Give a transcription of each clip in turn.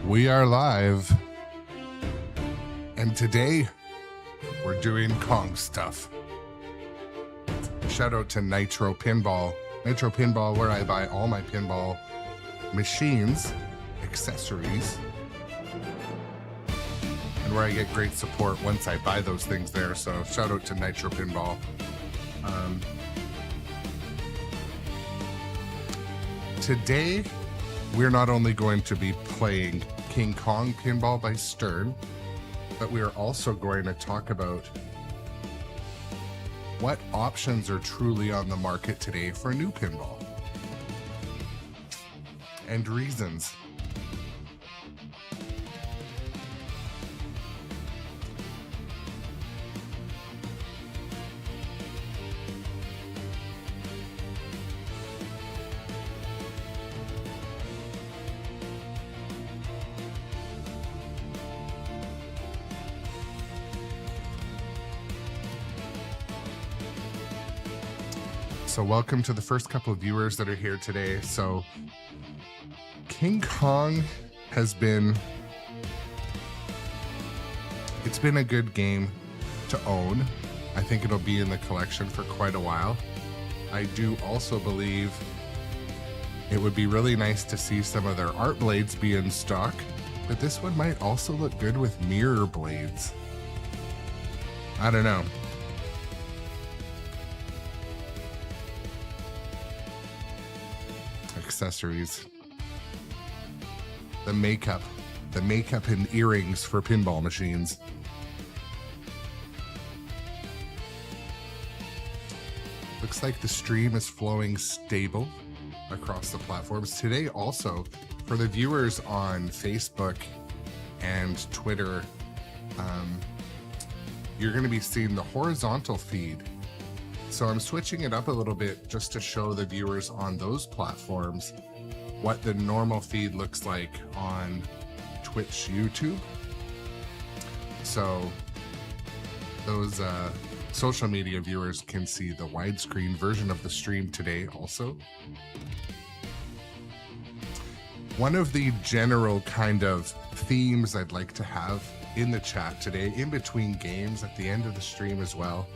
We are live, and today we're doing Kong stuff. Shout out to Nitro Pinball. Nitro Pinball, where I buy all my pinball machines, accessories, and where I get great support once I buy those things there. So shout out to Nitro Pinball. Today, we're not only going to be playing King Kong Pinball by Stern, but we are also going to talk about what options are truly on the market today for new pinball and reasons. So welcome to the first couple of viewers that are here today. So King Kong has been, it's been a good game to own. I think it'll be in the collection for quite a while. I do also believe it would be really nice to see some of their art blades be in stock, but this one might also look good with mirror blades. I don't know. Accessories, the makeup and earrings for pinball machines. Looks like the stream is flowing stable across the platforms today. Also, for the viewers on Facebook and Twitter, you're going to be seeing the horizontal feed. So I'm switching it up a little bit just to show the viewers on those platforms what the normal feed looks like on Twitch, YouTube. So those social media viewers can see the widescreen version of the stream today also. One of the general kind of themes I'd like to have in the chat today, in between games at the end of the stream as well,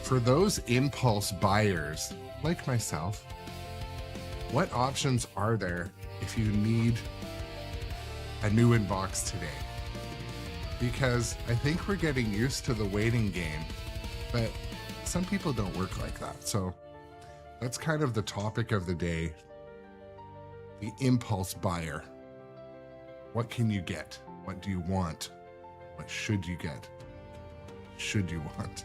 for those impulse buyers like myself, what options are there if you need a new inbox today? Because I think we're getting used to the waiting game, but some people don't work like that. So that's kind of the topic of the day. The impulse buyer. What can you get? What do you want? What should you get? Should you want?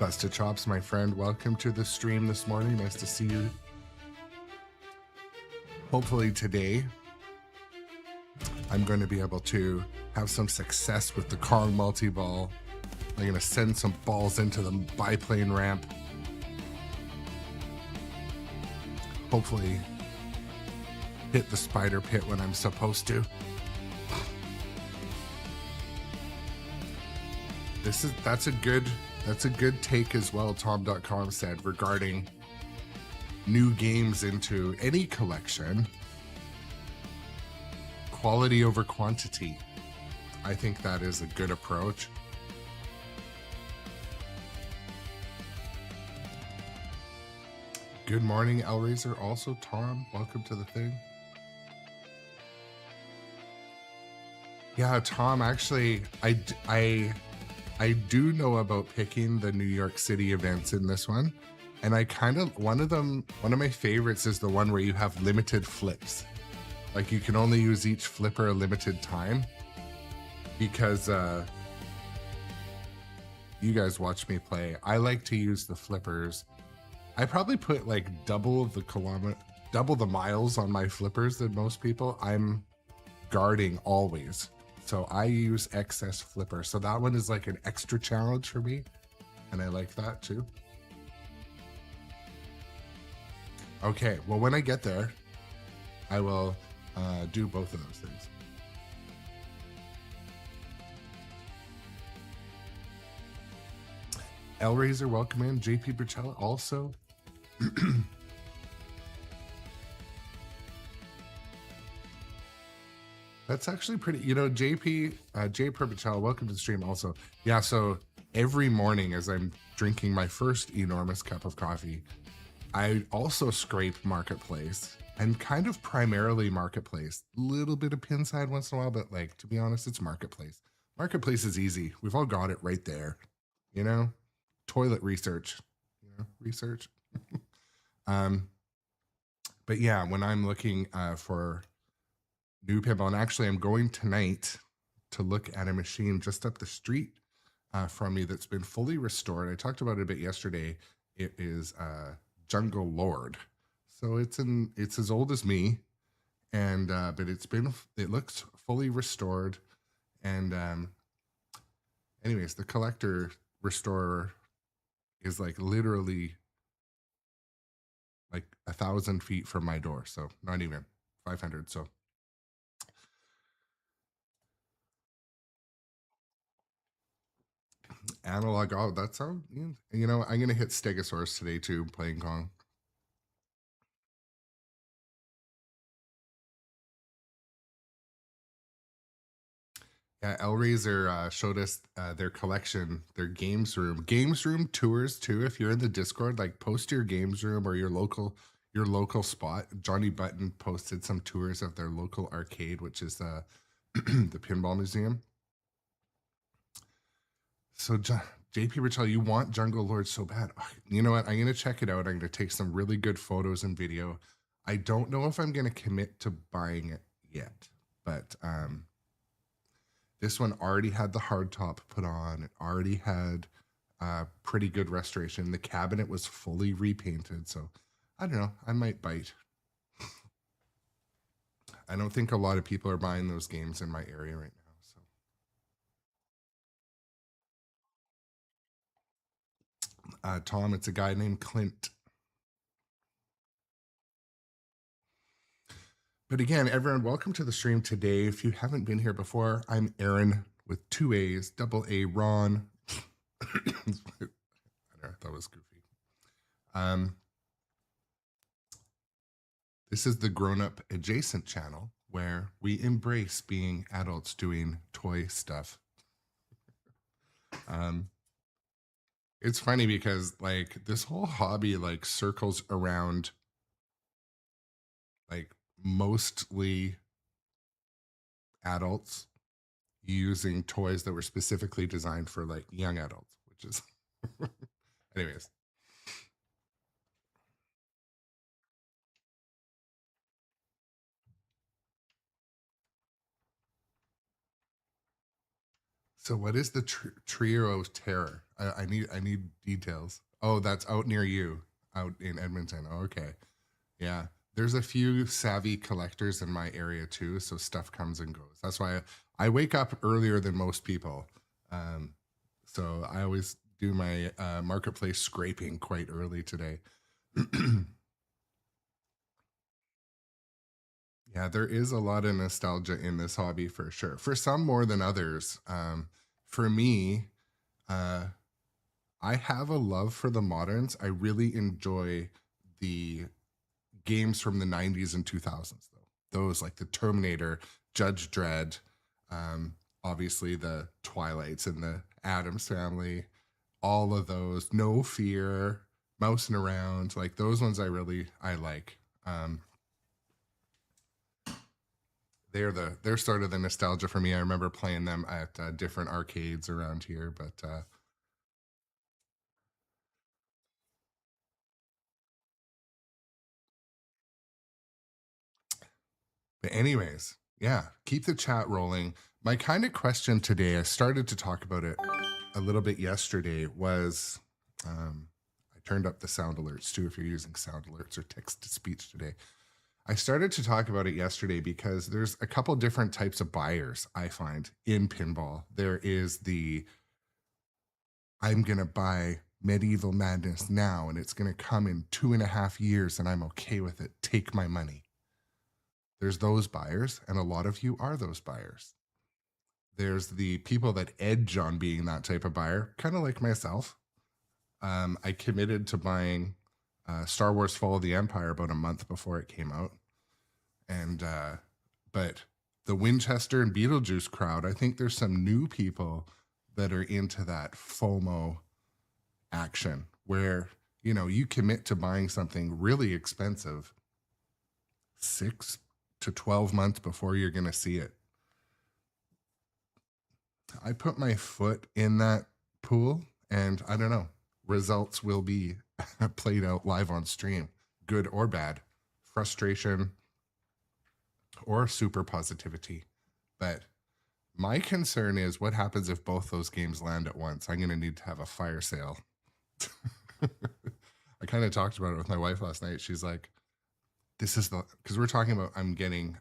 Busted Chops, my friend, welcome to the stream this morning. Nice to see you. Hopefully today I'm going to be able to have some success with the Kong multi-ball. I'm going to send some balls into the biplane ramp. Hopefully hit the spider pit when I'm supposed to. That's a good take as well, Tom.com said, regarding new games into any collection. Quality over quantity. I think that is a good approach. Good morning, Elraiser. Also, Tom, welcome to the thing. Yeah, Tom, actually, I do know about picking the New York City events in this one. And I kind of, one of my favorites is the one where you have limited flips. Like you can only use each flipper a limited time because you guys watch me play. I like to use the flippers. I probably put like double the miles on my flippers than most people. I'm guarding always. So I use excess flipper. So that one is like an extra challenge for me. And I like that too. Okay, well, when I get there, I will do both of those things. Elraiser, welcome in. JP Burchella also. That's actually pretty, JP, Jay Perpetual, welcome to the stream also. Yeah, so every morning as I'm drinking my first enormous cup of coffee, I also scrape Marketplace and kind of primarily Marketplace. Little bit of Pinside once in a while, but like, to be honest, it's Marketplace. Marketplace is easy. We've all got it right there, you know? Toilet research, research. um, but yeah, when I'm looking for new pinball, and actually I'm going tonight to look at a machine just up the street from me that's been fully restored. I talked about it a bit yesterday. It is Jungle Lord, so it's as old as me, and but it looks fully restored, and anyways, the collector restorer is like literally like 1,000 feet from my door, so not even 500. So analog, oh, that sound, I'm gonna hit Stegosaurus today too, playing Kong. Yeah, Elraiser showed us their collection, their games room tours too. If you're in the Discord, like post your games room or your local spot. Johnny Button posted some tours of their local arcade, which is the Pinball Museum. So JP Richel, you want Jungle Lord so bad. You know what? I'm gonna check it out. I'm gonna take some really good photos and video. I don't know if I'm gonna commit to buying it yet, but this one already had the hard top put on. It already had pretty good restoration. The cabinet was fully repainted. So I don't know. I might bite. I don't think a lot of people are buying those games in my area right now. So Tom, it's a guy named Clint. But again, everyone, welcome to the stream today. If you haven't been here before, I'm Aaron with 2 A's, double A Ron. I know, that was goofy. This is the grown-up adjacent channel where we embrace being adults doing toy stuff. It's funny because like this whole hobby like circles around like mostly adults using toys that were specifically designed for like young adults, which is anyways. So what is the trio of terror? I need details. Oh, that's out near you, out in Edmonton. Oh, okay, yeah. There's a few savvy collectors in my area too, so stuff comes and goes. That's why I wake up earlier than most people. So I always do my marketplace scraping quite early today. Yeah, there is a lot of nostalgia in this hobby for sure. For some more than others. For me, I have a love for the moderns. I really enjoy the games from the 90s and 2000s, though. Those like the Terminator, Judge Dredd, obviously the Twilights and the Addams Family, all of those. No Fear, Mousing Around, like those ones I like. They're sort of the nostalgia for me. I remember playing them at different arcades around here, but anyways, yeah, keep the chat rolling. My kind of question today, I started to talk about it a little bit yesterday, was I turned up the sound alerts too if you're using sound alerts or text to speech today. I started to talk about it yesterday because there's a couple different types of buyers I find in pinball. There is the I'm going to buy Medieval Madness now and it's going to come in 2.5 years and I'm okay with it. Take my money. There's those buyers, and a lot of you are those buyers. There's the people that edge on being that type of buyer, kind of like myself. I committed to buying Star Wars Fall of the Empire about a month before it came out. And but the Winchester and Beetlejuice crowd, I think there's some new people that are into that FOMO action where, you know, you commit to buying something really expensive 6 to 12 months before you're going to see it. I put my foot in that pool and I don't know, results will be played out live on stream, good or bad, frustration or super positivity. But my concern is what happens if both those games land at once. I'm going to need to have a fire sale. I kind of talked about it with my wife last night. She's like, this is the, because we're talking about I'm gonna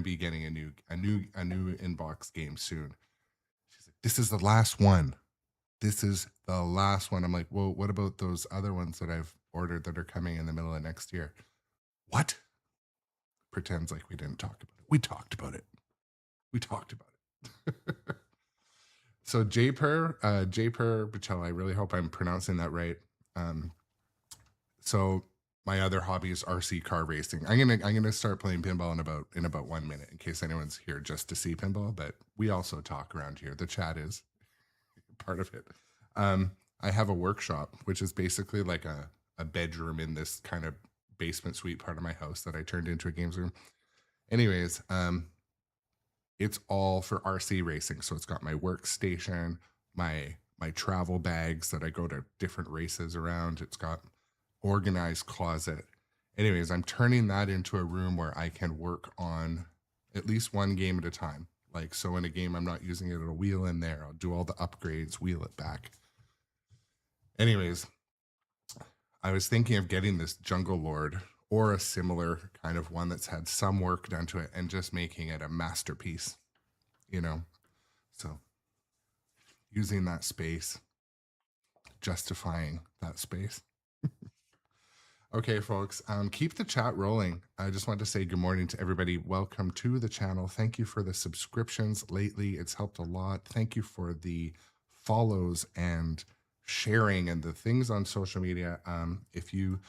be getting a new inbox game soon. She's like, this is the last one. This is the last one. I'm like, well, what about those other ones that I've ordered that are coming in the middle of next year? What? Pretends like we didn't talk about it. We talked about it. We talked about it. So Japer Bichella, I really hope I'm pronouncing that right. So my other hobby is RC car racing. I'm gonna start playing pinball in about 1 minute in case anyone's here just to see pinball, but we also talk around here. The chat is part of it. I have a workshop, which is basically like a bedroom in this kind of basement suite part of my house that I turned into a games room. Anyways, it's all for RC racing. So it's got my workstation, my travel bags that I go to different races around. It's got organized closet. Anyways, I'm turning that into a room where I can work on at least one game at a time. Like, so in a game I'm not using it, it'll wheel in there. I'll do all the upgrades, wheel it back. Anyways, I was thinking of getting this Jungle Lord or a similar kind of one that's had some work done to it and just making it a masterpiece, you know? So using that space, justifying that space. Okay, folks, keep the chat rolling. I just want to say good morning to everybody. Welcome to the channel. Thank you for the subscriptions lately. It's helped a lot. Thank you for the follows and sharing and the things on social media. If you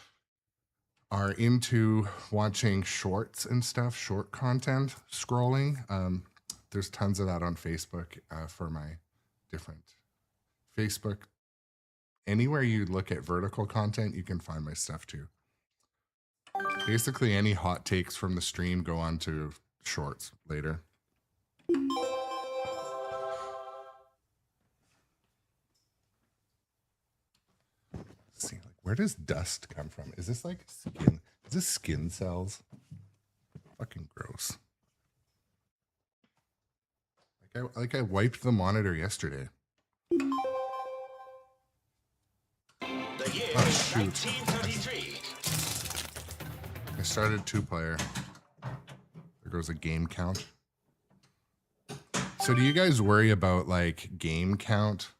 are into watching shorts and stuff, short content, scrolling, there's tons of that on Facebook for my different Facebook. Anywhere you look at vertical content, you can find my stuff too. Basically, any hot takes from the stream go on to shorts later. Let's see, like, where does dust come from? Is this like skin? Is this skin cells? Fucking gross. Like I wiped the monitor yesterday. The year oh, shoot. 1933. I started 2-player. There goes a game count. So do you guys worry about like game count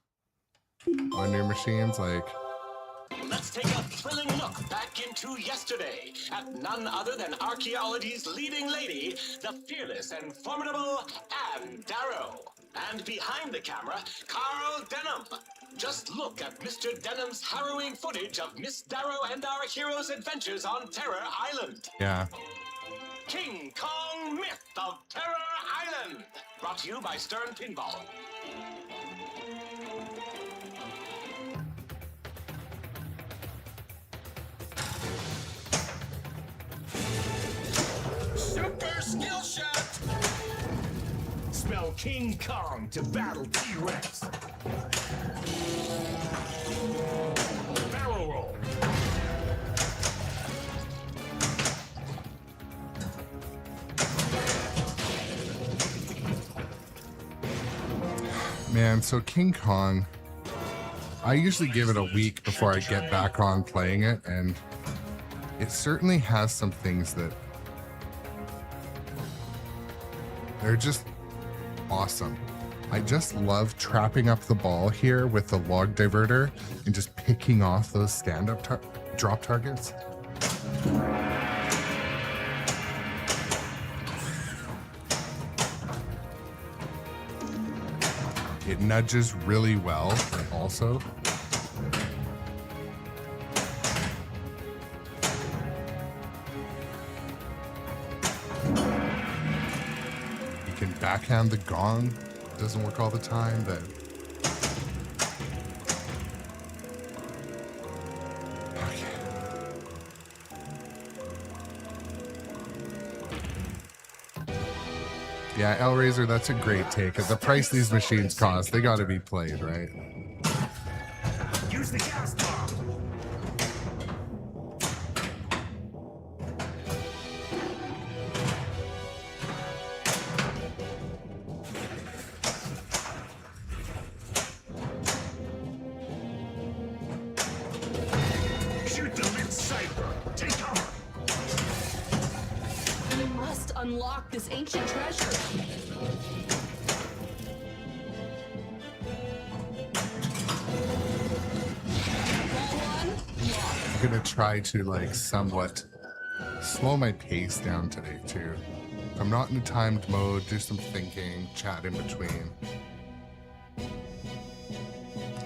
on your machines? Like, let's take a thrilling look back into yesterday at none other than archaeology's leading lady, the fearless and formidable Anne Darrow. And behind the camera, Carl Denham. Just look at Mr. Denham's harrowing footage of Miss Darrow and our hero's adventures on Terror Island. yeah. King Kong Myth of Terror Island. Brought to you by Stern Pinball. Super skill shot. Spell King Kong to battle T-Rex. Barrel roll. Man, so King Kong, I usually give it a week before I get back on playing it, and it certainly has some things that they're just awesome. I just love trapping up the ball here with the log diverter and just picking off those stand-up drop targets. It nudges really well, but also can backhand the gong. Doesn't work all the time, but yeah, L-Razor, that's a great take. At the price these machines cost, they got to be played, right? Use the gas bomb. Shoot them in cyber. Take cover. We must unlock this ancient treasure. I'm gonna try to like somewhat slow my pace down today too. If I'm not in a timed mode, do some thinking, chat in between.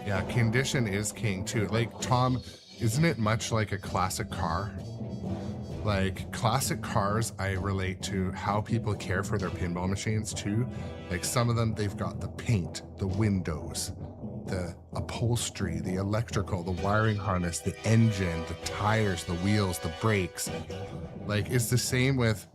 Yeah, condition is king too. Like Tom, isn't it much like a classic car? Like classic cars, I relate to how people care for their pinball machines too. Like some of them, they've got the paint, the windows, the upholstery, the electrical, the wiring harness, the engine, the tires, the wheels, the brakes. Like it's the same with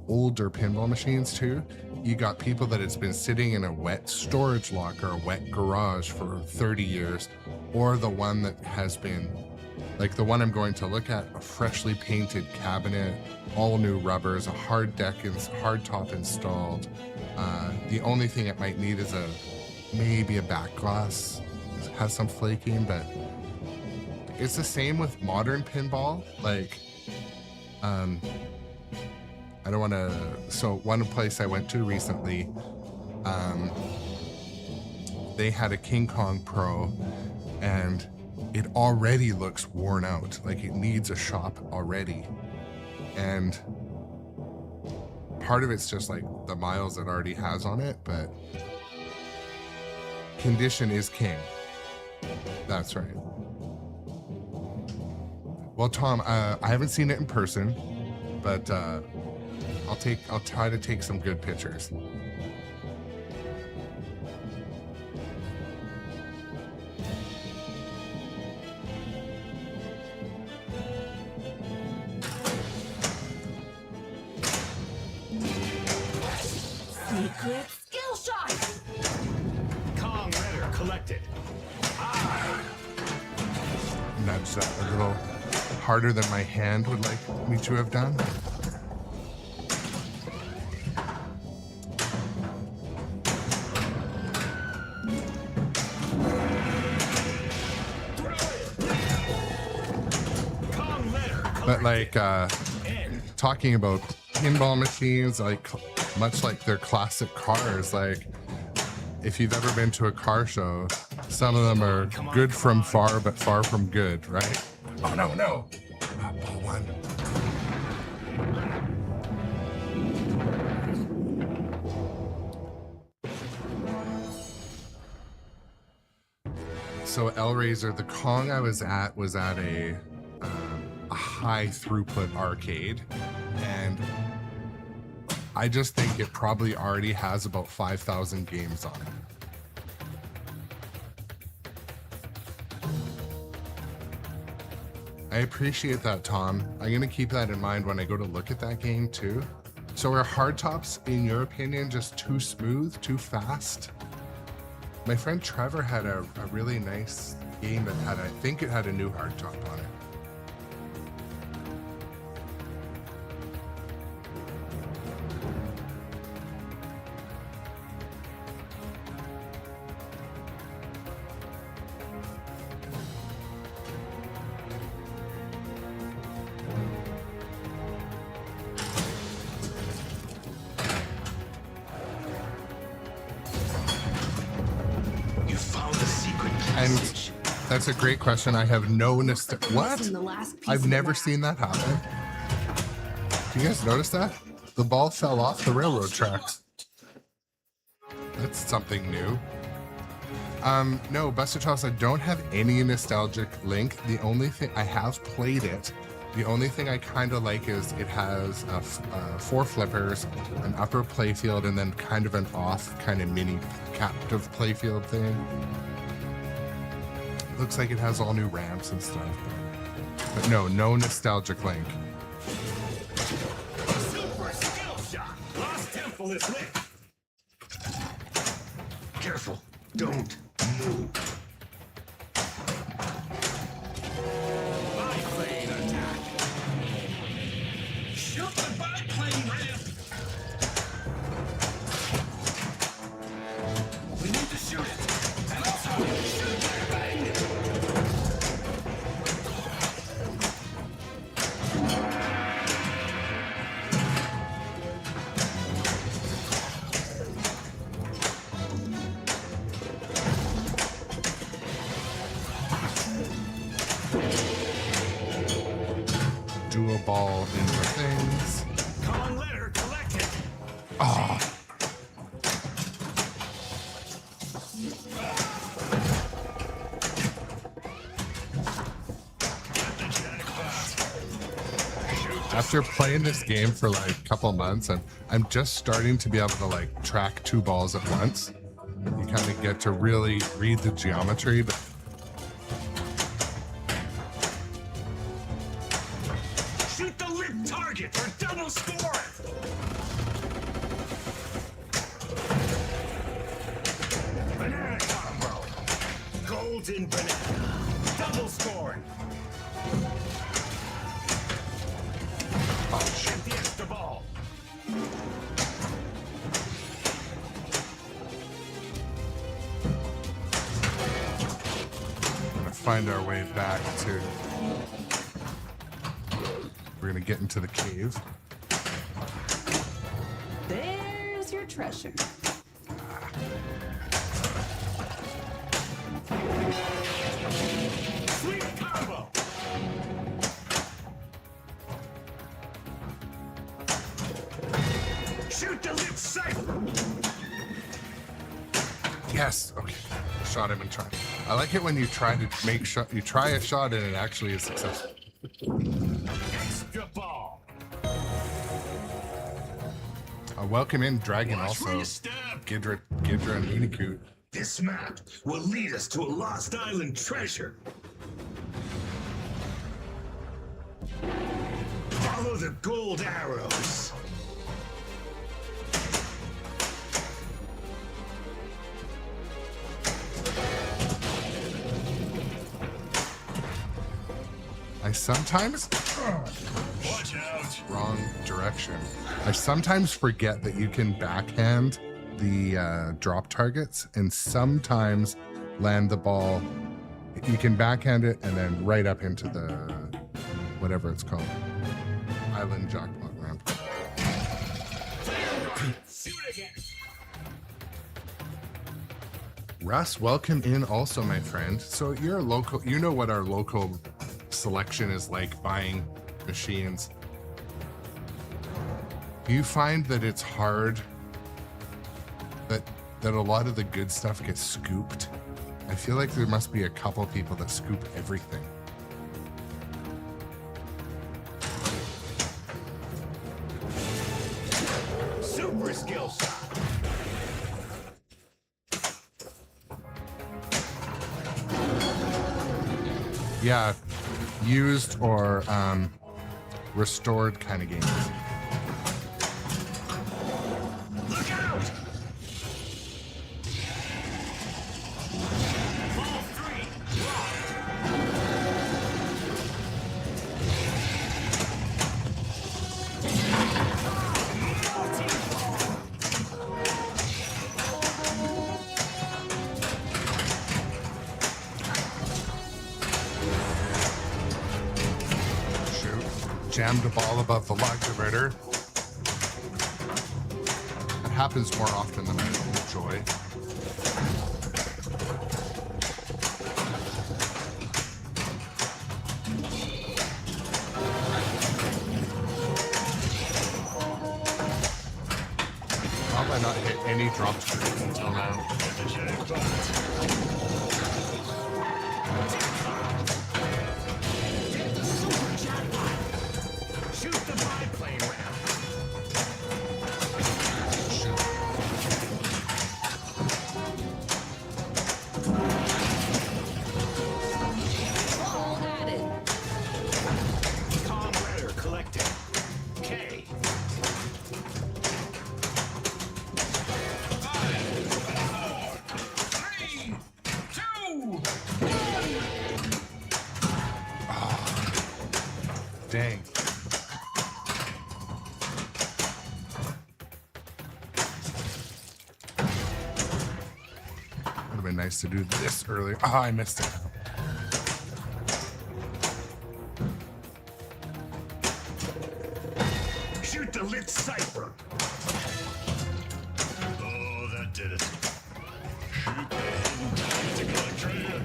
older pinball machines too. You got people that it's been sitting in a wet storage locker, a wet garage for 30 years, or the one that has been, like the one I'm going to look at, a freshly painted cabinet, all new rubbers, a hard deck and hard top installed. The only thing it might need is maybe a back glass, has some flaking, but it's the same with modern pinball. Like, I don't want to, so one place I went to recently, they had a King Kong Pro and it already looks worn out. Like it needs a shop already. And part of it's just like the miles it already has on it, but condition is king. That's right. Well, Tom, I haven't seen it in person, but I'll try to take some good pictures. Secret skill shot. Kong letter collected. Nudge that a little harder than my hand would like me to have done. But like talking about pinball machines, like much like their classic cars, like if you've ever been to a car show, some of them are good from far, but far from good, right? Oh no, no. Ball one. So L-Razor, the Kong I was at a high throughput arcade, and I just think it probably already has about 5,000 games on it. I appreciate that, Tom. I'm gonna keep that in mind when I go to look at that game too. So are hardtops, in your opinion, just too smooth, too fast? My friend Trevor had a really nice game that had, I think it had a new hardtop on it. And that's a great question. I have no nostalgia. What? I've never seen that happen. Do you guys notice that? The ball fell off the railroad tracks. That's something new. No, Busted Charles, I don't have any nostalgic link. The only thing I have played it, The only thing I kind of like is it has 4 flippers, an upper playfield, and then kind of an off kind of mini captive playfield thing. Looks like it has all new ramps and stuff. But no nostalgic Link. Super skill shot. Lost temple is lit. Careful. Don't move. Biplane attack. Shoot the biplane ramp. We need to shoot it. And also shoot that thing. Do a ball into things. Con letter collected. Ah. After playing this game for like a couple months, and I'm just starting to be able to like track 2 balls at once. You kind of get to really read the geometry, but Shoot the lit target for double score. Banana combo. Golden banana. Double scoring. Shoot the extra ball. we're gonna find our way back to. We're gonna get into the cave. There's your treasure. Sweet combo. Shoot the lit cipher. Yes. Okay. Shot him and tried. I like it when you try to make shot. You try a shot and it actually is successful. Extra ball. Welcome in, Dragon. Watch where Also, you step. Gidra, and Minikute. This map will lead us to a lost island treasure. Follow the gold arrows. I sometimes Watch out. wrong direction. I sometimes forget that you can backhand the drop targets, and sometimes land the ball. You can backhand it and then right up into the whatever it's called, island jackpot ramp. Shoot again. Russ, welcome in also, my friend. So you're a local, you know what our local selection is like buying machines. Do you find that it's hard that a lot of the good stuff gets scooped? I feel like there must be a couple people that scoop everything. Super skill shot. Yeah, used or restored kind of games. Look out! Ball 3, locked. Shoot. Jammed a ball above the log diverter. It happens more often than I enjoy. How have I not hit any drop screens until now? Dang. Would have been nice to do this earlier. Oh, I missed it. Shoot the lit cipher. Oh, that did it. Shoot the hidden tactic electrician.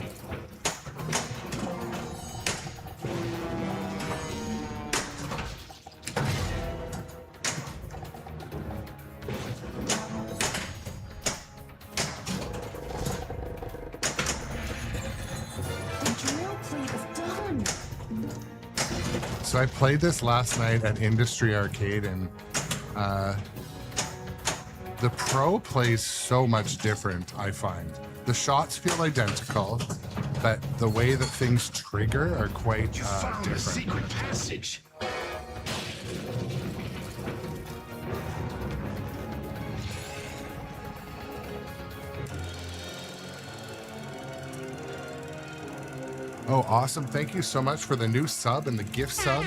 So I played this last night at Industry Arcade, and the Pro plays so much different, I find. The shots feel identical, but the way that things trigger are quite You found the different. secret passage. Oh, awesome. Thank you so much for the new sub and the gift sub.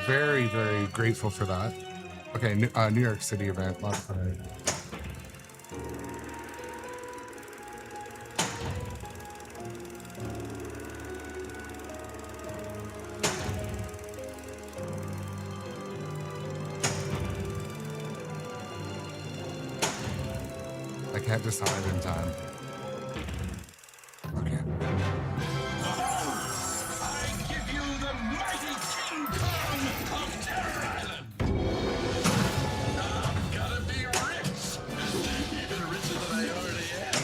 Very, very grateful for that. Okay, New York City event. Modified. I can't decide in time. Okay. I give you the mighty King Kong of Terror Island. I'm gonna be rich. Even richer than I already am.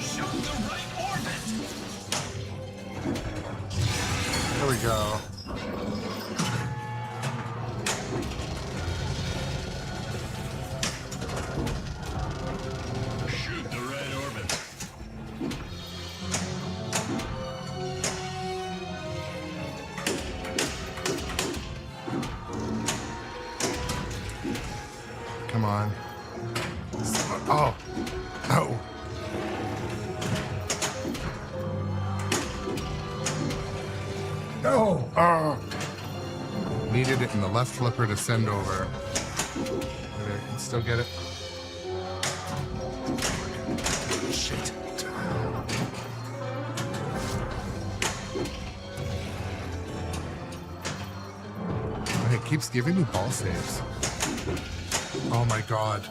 Shoot the right orbit. There we go. Shoot the right orbit. Come on. Oh. Oh. No. Oh. Needed it in the left flipper to send over. Maybe I can still get it. Shit. It keeps giving me ball saves. Oh my god.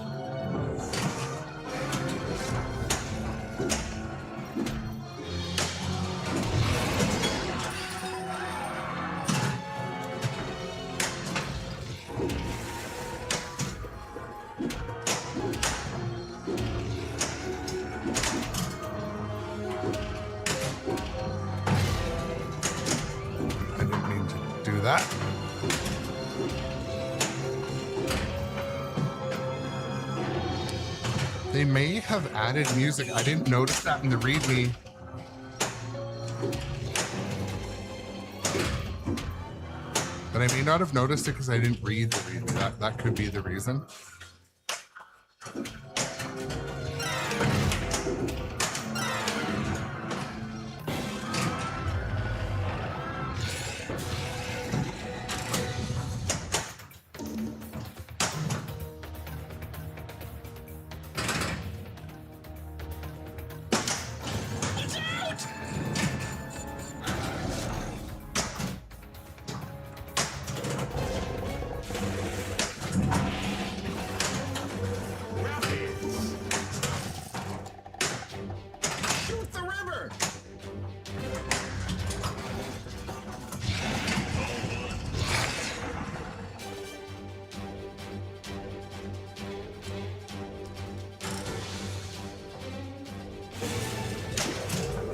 I didn't mean to do that. They may have added music. I didn't notice that in the README. But I may not have noticed it because I didn't read the README. That could be the reason.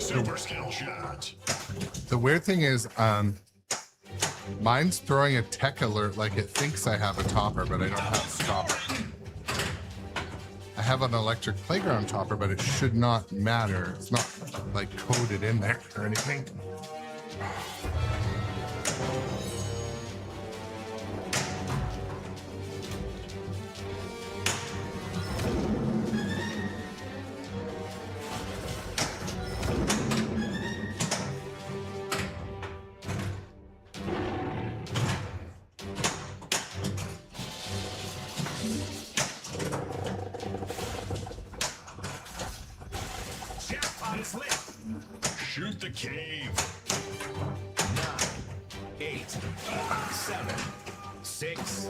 Super skill shot. The weird thing is, mine's throwing a tech alert like it thinks I have a topper, but I don't have a topper. I have an electric playground topper, but it should not matter. It's not like coded in there or anything. Jackpot is lit. Shoot the cave. 9, 8, 7, 6.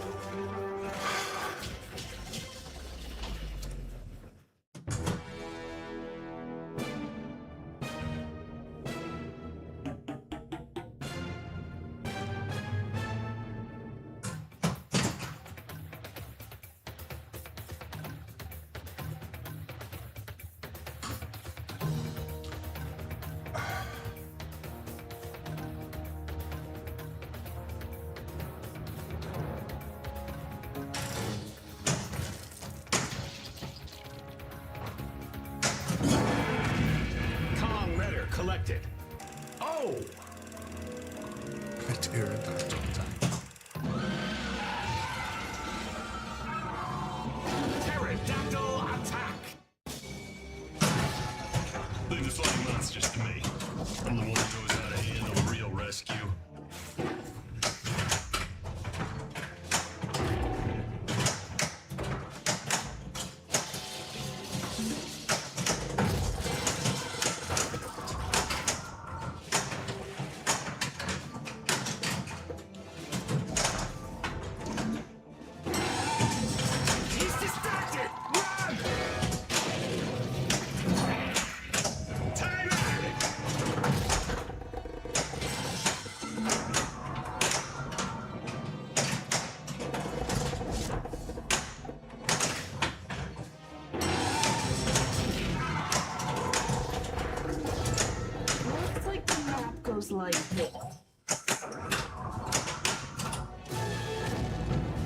Kong letter collected. Oh! I tear it that all the time. Pterodactyl attack. Leave the flying monsters to me. I'm the one who knows how to handle a real rescue. He's distracted. Run! Time out! Looks like the map goes like this.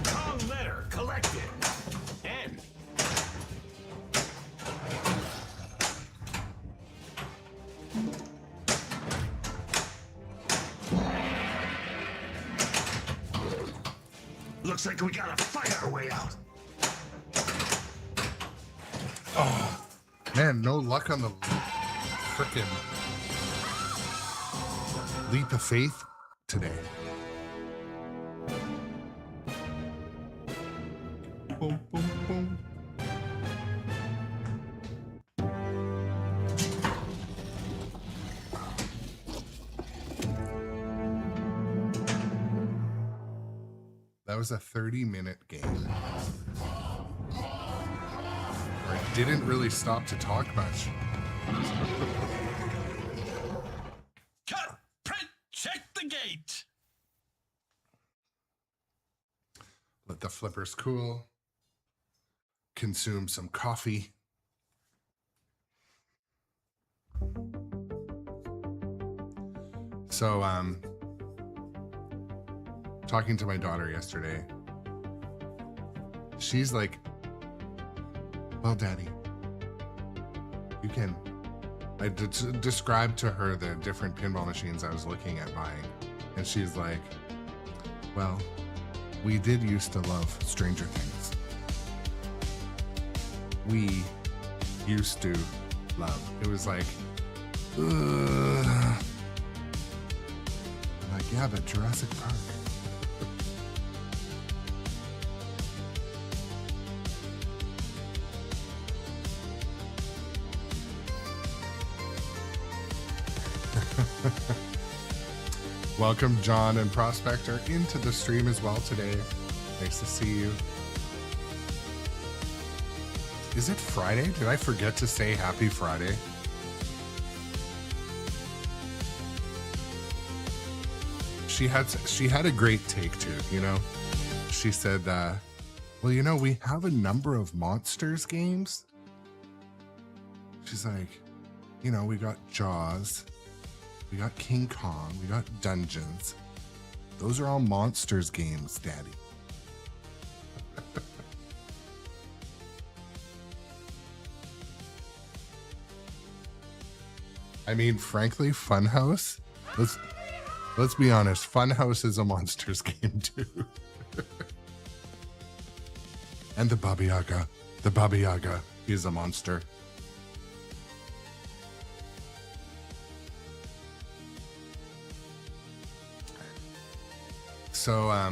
Kong letter collected. N. Looks like we gotta fight our way out. Man, no luck on the frickin' leap of faith today. Boom, boom, boom. That was a 30-minute game. I didn't really stop to talk much. Cut! Print! Check the gate! Let the flippers cool. Consume some coffee. So, talking to my daughter yesterday, she's like, well, Daddy, you can. I described to her the different pinball machines I was looking at buying, and she's like, well, we did used to love Stranger Things. We used to love. It was like, ugh. I'm like, yeah, but Jurassic Park. Welcome, John and Prospector, into the stream as well today. Nice to see you. Is it Friday? Did I forget to say happy Friday? She had a great take too, you know? She said, well, you know, we have a number of Monsters games. She's like, you know, we got Jaws, we got King Kong, we got Dungeons. Those are all monsters games, Daddy. I mean, frankly, Funhouse. Let's be honest. Funhouse is a monsters game too. And the Baba Yaga. The Baba Yaga is a monster. So,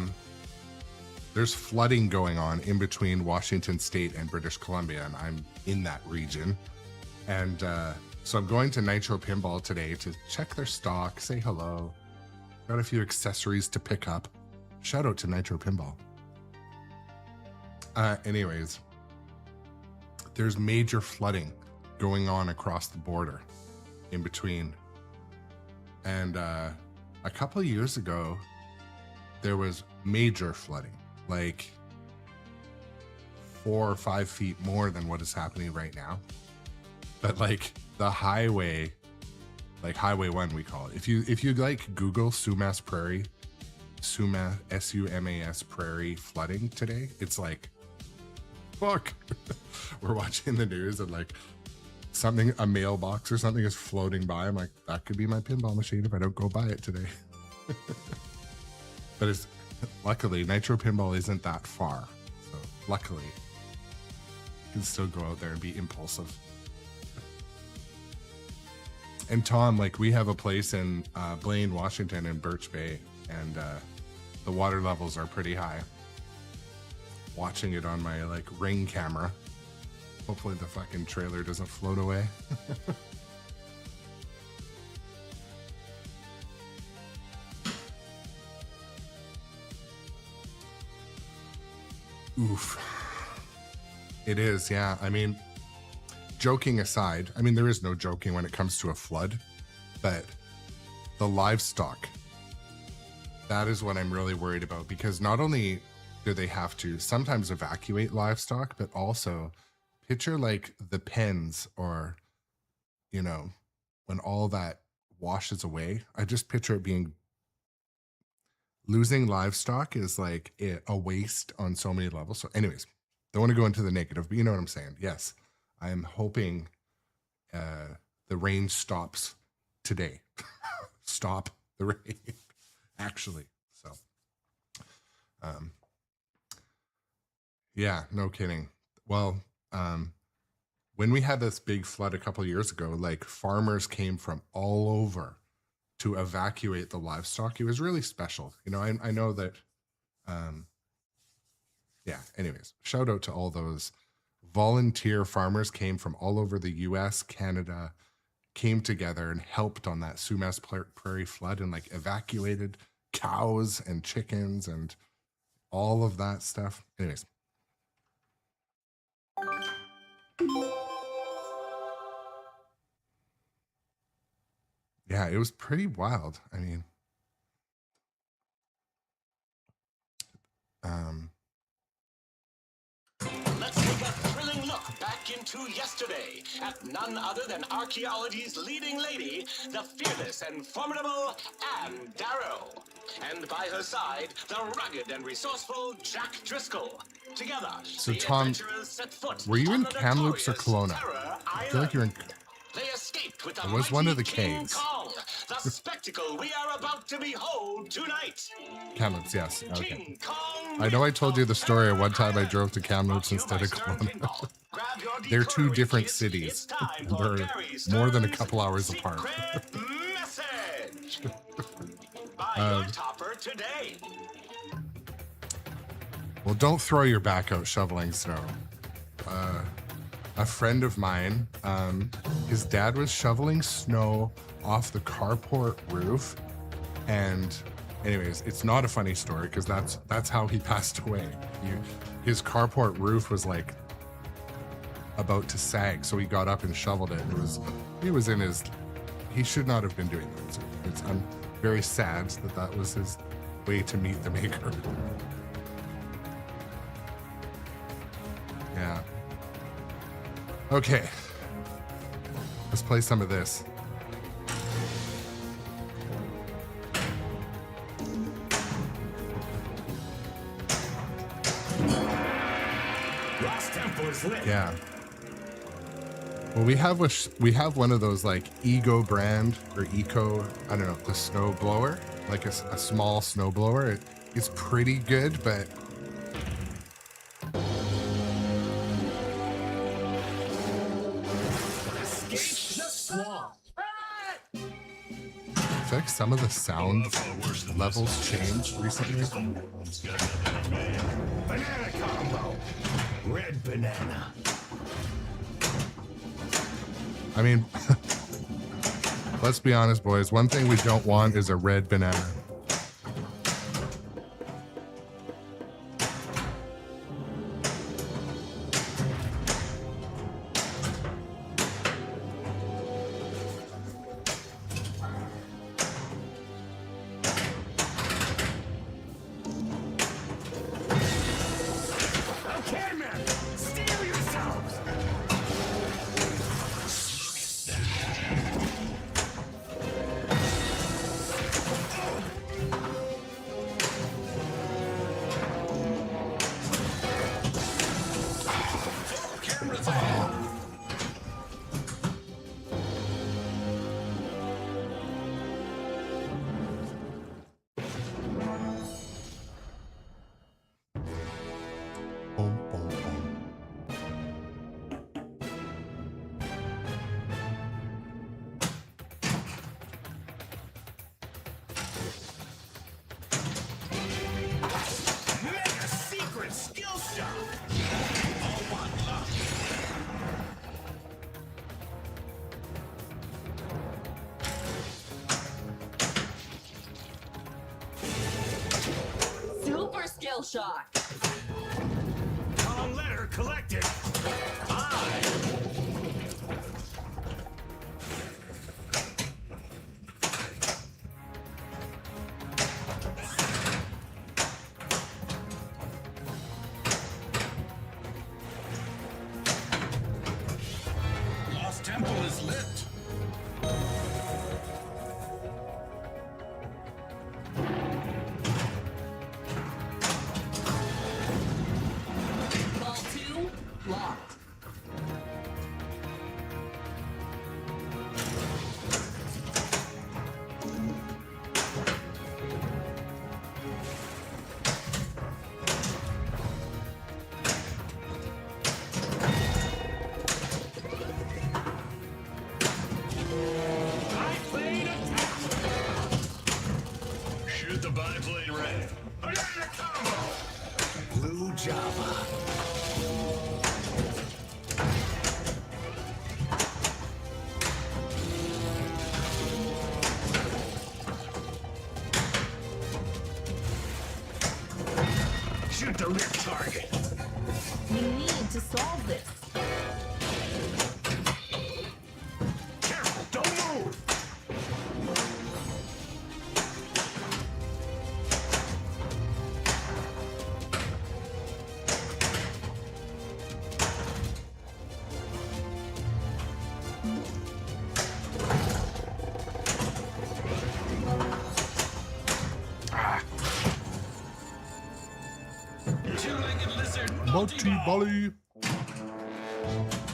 there's flooding going on in between Washington State and British Columbia, and I'm in that region. And so I'm going to Nitro Pinball today to check their stock, say hello. Got a few accessories to pick up. Shout out to Nitro Pinball. Anyways, there's major flooding going on across the border in between. And a couple of years ago, there was major flooding, like 4 or 5 feet more than what is happening right now. But like the highway, like Highway 1 we call it. If you like Google Sumas Prairie, Sumas, S-U-M-A-S Prairie flooding today, it's like, fuck. We're watching the news and like something, a mailbox or something is floating by. I'm like, that could be my pinball machine if I don't go buy it today. But it's luckily Nitro Pinball isn't that far. So luckily you can still go out there and be impulsive. And Tom, like we have a place in Blaine, Washington in Birch Bay, and the water levels are pretty high. Watching it on my like Ring camera. Hopefully the fucking trailer doesn't float away. Oof. It is, yeah. I mean, joking aside, I mean, there is no joking when it comes to a flood, but the livestock, that is what I'm really worried about, because not only do they have to sometimes evacuate livestock, but also picture like the pens or, you know, when all that washes away. I just picture it being, losing livestock is like a waste on so many levels. So anyways, don't want to go into the negative, but you know what I'm saying. Yes, I am hoping the rain stops today. Stop the rain, actually. So, yeah, no kidding. Well, when we had this big flood a couple of years ago, like farmers came from all over to evacuate the livestock. It was really special. You know, I know that, yeah, anyways, shout out to all those volunteer farmers came from all over the US, Canada, came together and helped on that Sumas Prairie flood and like evacuated cows and chickens and all of that stuff. Anyways. Yeah, it was pretty wild. I mean, Let's take a thrilling look back into yesterday at none other than archaeology's leading lady, the fearless and formidable Anne Darrow. And by her side, the rugged and resourceful Jack Driscoll. Together, so the Tom, adventurers set foot were you on in the Kamloops or notorious Kelowna? Terror I feel like you're in. They escaped with the It was one of the King caves. Kong, the spectacle we are about to behold tonight. Kamloops, yes. Okay. King Kong I know I told you the story. One time I drove to Kamloops instead of Kelowna. They're two different cities. They're more than a couple hours apart. Message by your topper today. Well, don't throw your back out shoveling snow. A friend of mine, his dad was shoveling snow off the carport roof, and anyways, it's not a funny story because that's how he passed away. His carport roof was like about to sag, so he got up and shoveled it. He should not have been doing that. So I'm very sad that was his way to meet the maker. Yeah. Okay. Let's play some of this. Lost Temple is lit. Yeah. Well, we have one of those like Ego brand or Eco, I don't know, the snow blower, like a small snow blower. It's pretty good, but Escape the swamp. I feel like some of the sound levels changed recently. Banana combo. Red banana. I mean, let's be honest, boys. One thing we don't want is a red banana. Okay, men. Steel yourselves. Cameras on. Boom, boom, boom. Mega secret skill shot. All one luck. Super skill shot. Wrong letter collected. I. Lost Temple is lit. Ball 2 locked. I played attack. Shoot the biplane red. Banana combo. Blue Java. Shoot the rip target. We need to solve this. Careful, don't move. Two-legged lizard. Multi-volley.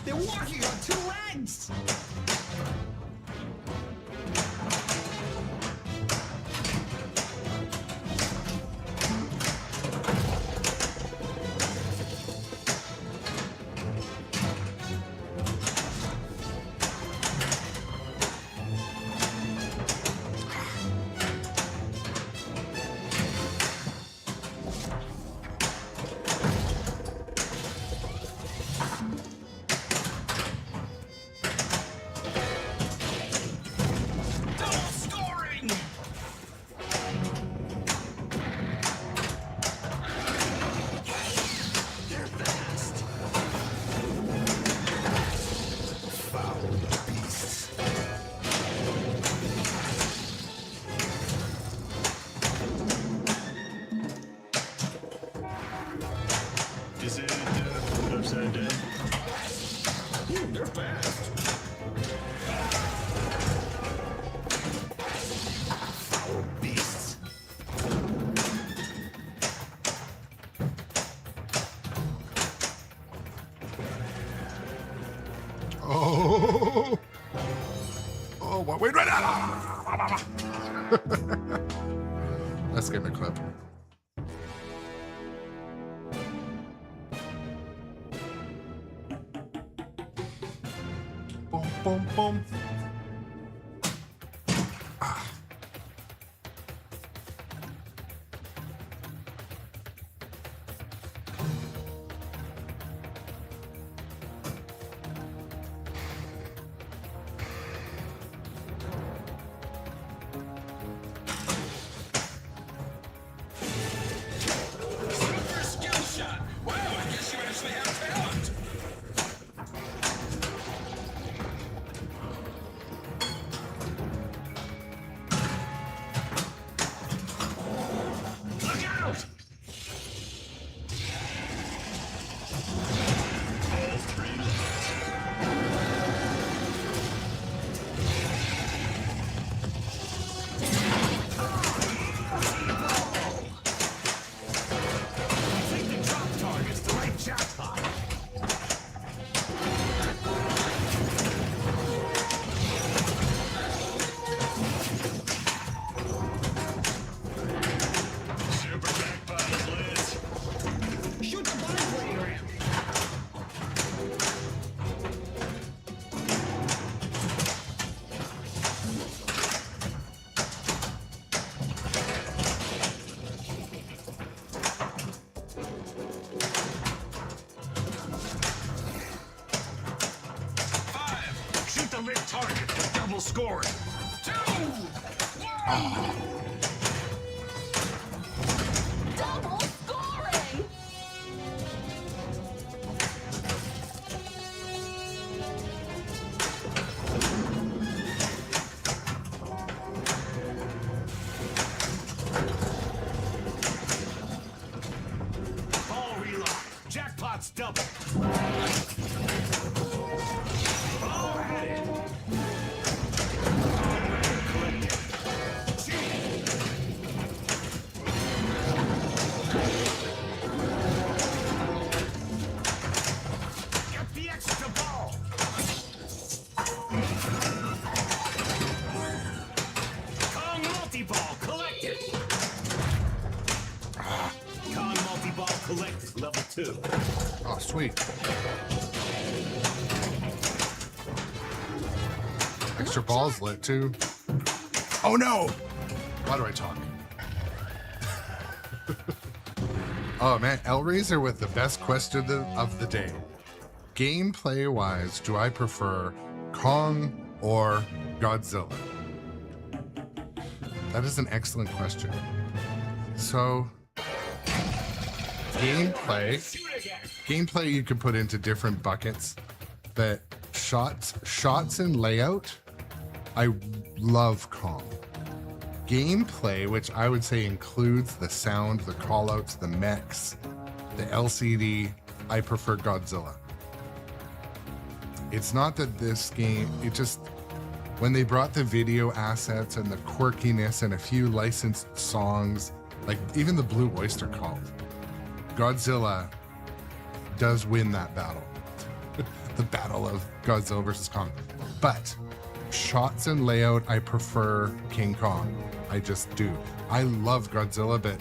They're walking on two legs. Oh, what? Wait, right now. Let's get in the clip. Boom, boom, boom. Super skill shot. Wow, I guess you actually have talent. Look out! All three lots. Take the drop targets, the right jackpot. Super jackpot is lit. Shoot the blind program. Five. Shoot the lit target for double scoring. Two. One. Double scoring! Ball relock. Jackpot's double. Ball added. Collected. Get the extra ball. Kong multi-ball collected. Kong multi-ball collected. Level 2. Oh, sweet. Extra balls lit too. Oh no! Why do I talk? Oh man, Elraiser with the best question of the day. Gameplay wise, do I prefer Kong or Godzilla? That is an excellent question. So, gameplay you could put into different buckets, but shots and layout, I love Kong. Gameplay, which I would say includes the sound, the callouts, the mechs, the LCD, I prefer Godzilla. It's not that this game, it just, when they brought the video assets and the quirkiness and a few licensed songs, like even the Blue Oyster Cult, Godzilla does win that battle. The battle of Godzilla versus Kong. But shots and layout, I prefer King Kong. I just do. I love Godzilla, but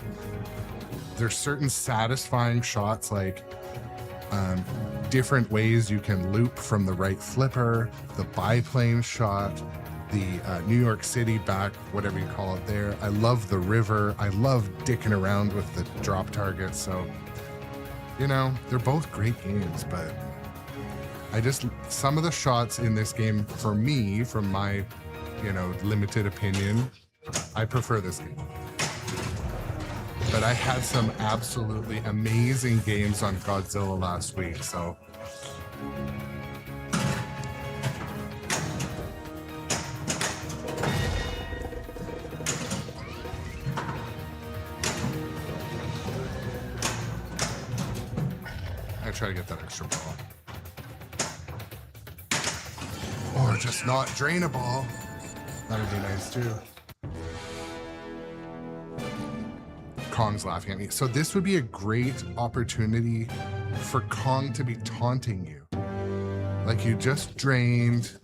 there's certain satisfying shots, like different ways you can loop from the right flipper, the biplane shot, the New York City back, whatever you call it there. I love the river. I love dicking around with the drop targets. So, you know, they're both great games, but some of the shots in this game, for me, from my, limited opinion, I prefer this game. But I had some absolutely amazing games on Godzilla last week, so. I try to get that extra ball. Or just not drain a ball. That would be nice too. Kong's laughing at me. So this would be a great opportunity for Kong to be taunting you. Like, you just drained,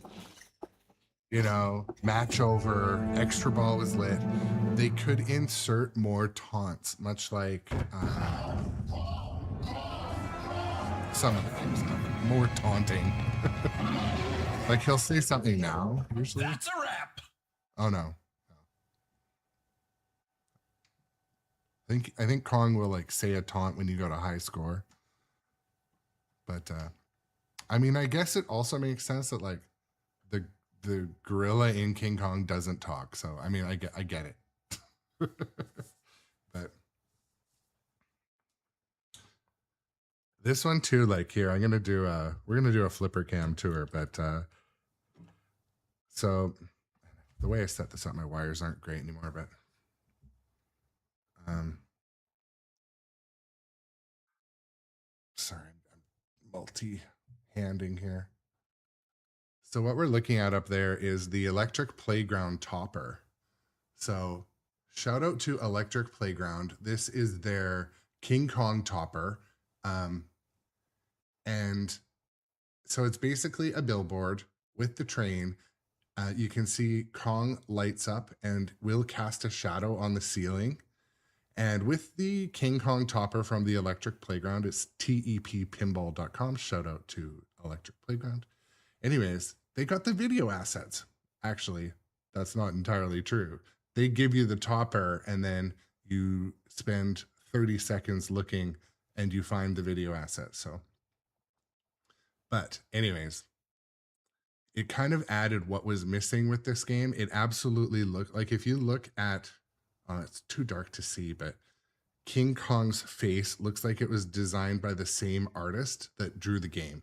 you know, match over, extra ball was lit. They could insert more taunts, much like some of the games, more taunting. Like he'll say something now, usually. That's a wrap. Oh no. I think Kong will like say a taunt when you go to high score. But I mean, I guess it also makes sense that like the gorilla in King Kong doesn't talk. So I mean, I get it. But this one too, like here, we're gonna do a flipper cam tour, but so the way I set this up, my wires aren't great anymore, but sorry, I'm multi-handing here. So what we're looking at up there is the Electric Playground topper. So shout out to Electric Playground. This is their King Kong topper. And so it's basically a billboard with the train. You can see Kong lights up and will cast a shadow on the ceiling. And with the King Kong topper from the Electric Playground, it's teppinball.com. Shout out to Electric Playground. Anyways, they got the video assets. Actually, that's not entirely true. They give you the topper and then you spend 30 seconds looking and you find the video assets. So, but anyways, it kind of added what was missing with this game. It absolutely looked like, if you look at, it's too dark to see, but King Kong's face looks like it was designed by the same artist that drew the game.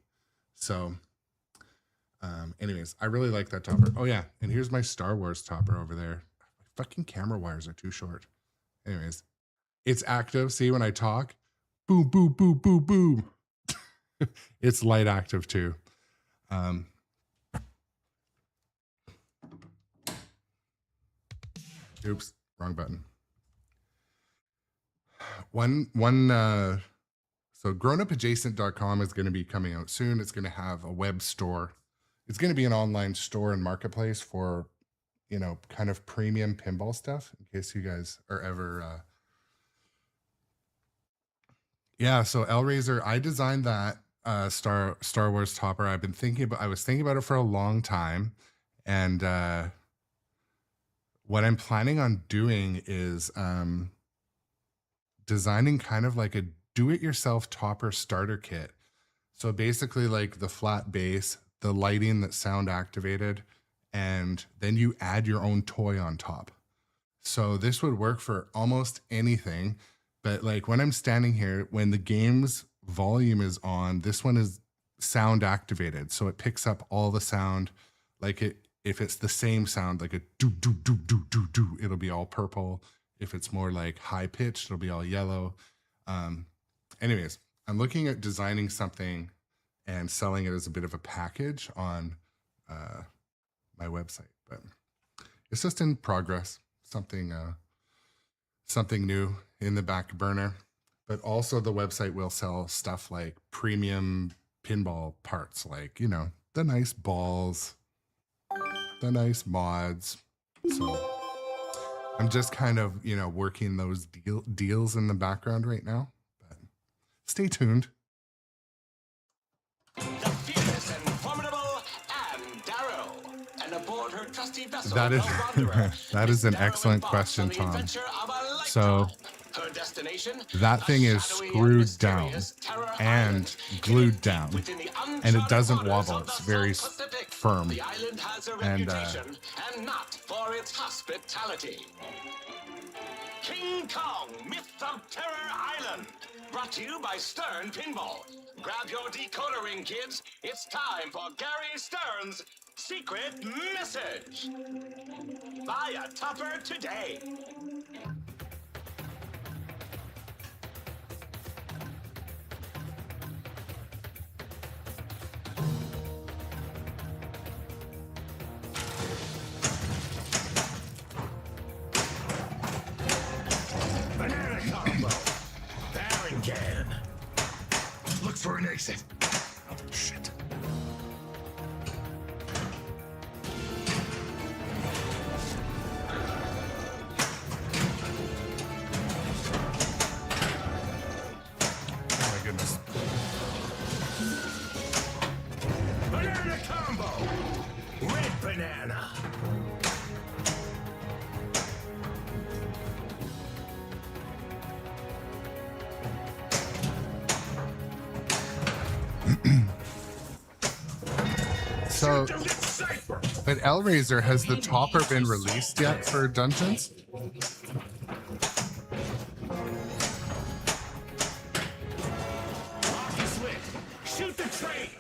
So anyways, I really like that topper. Oh yeah, and here's my Star Wars topper over there. My fucking camera wires are too short. Anyways, it's active. See, when I talk, boom, boom, boom, boom, boom. It's light active too. Oops, wrong button. So grownupadjacent.com is going to be coming out soon. It's going to have a web store. It's going to be an online store and marketplace for, you know, kind of premium pinball stuff, in case you guys are ever yeah, so Elraiser, I designed that Star Wars topper. I was thinking about it for a long time, and what I'm planning on doing is designing kind of like a do-it-yourself topper starter kit. So basically like the flat base, the lighting that's sound activated, and then you add your own toy on top. So this would work for almost anything, but like when I'm standing here, when the game's volume is on, this one is sound activated. So it picks up all the sound. Like if it's the same sound, like a do, do, do, do, do, do, it'll be all purple. If it's more like high pitched, it'll be all yellow. Anyways, I'm looking at designing something and selling it as a bit of a package on my website, but it's just in progress. Something new in the back burner. But also the website will sell stuff like premium pinball parts, like, you know, the nice balls, the nice mods. So I'm just kind of, you know, working those deals in the background right now, but stay tuned. The fearless and formidable Anne Darrow, and aboard her trusty vessel, That is the Wanderer, that is an Darrow excellent embarks question, on the Tom. adventure of a lifetime. So her destination, that a thing is shadowy screwed and down mysterious Terror and Island, glued hidden down, within the and it uncharted doesn't waters wobble. of the It's very South Pacific. firm. The island has a And, reputation, and not for its hospitality. King Kong, Myth of Terror Island. Brought to you by Stern Pinball. Grab your decoder ring, kids. It's time for Gary Stern's secret message. Buy a topper today. Banana combo. Barren can. Looks for an exit. Oh, shit. So, Don't get safer. but Hellraiser, has the topper been released yet for Dungeons? Lock is lit. Shoot the train.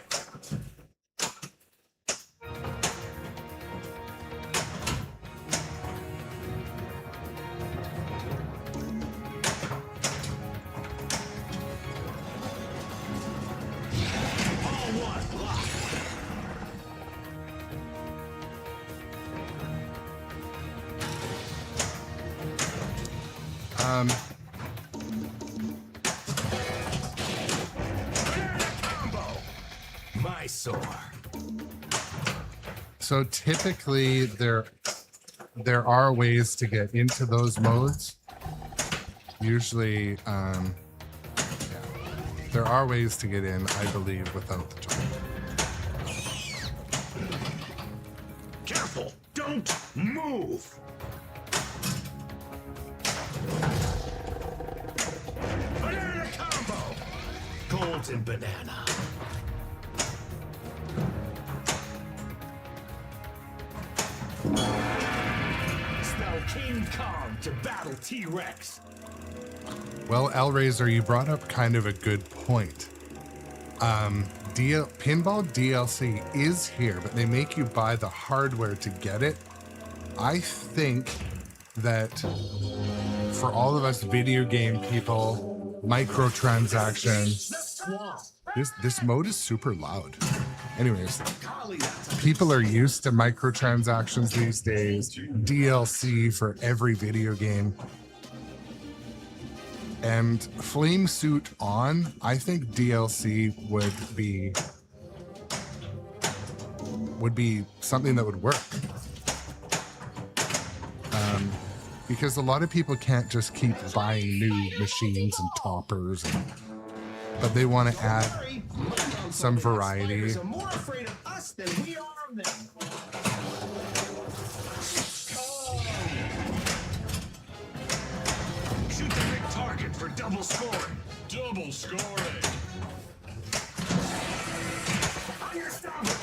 All one, lock. Combo. My sore. So typically there are ways to get into those modes. Usually, there are ways to get in, I believe, without the top. Careful. Don't move. Banana combo. Golden banana. Spell King Kong to battle T-Rex. Well, Hellraiser, you brought up kind of a good point. Pinball DLC is here, but they make you buy the hardware to get it. I think that for all of us video game people, microtransactions, this mode is super loud. Anyways, people are used to microtransactions these days, DLC for every video game. And Flame Suit on, I think DLC would be something that would work. Because a lot of people can't just keep buying new machines and toppers, but they want to add some variety. Players are more afraid of us than we are of them. Shoot the big target for double scoring. Double scoring. On your stomach.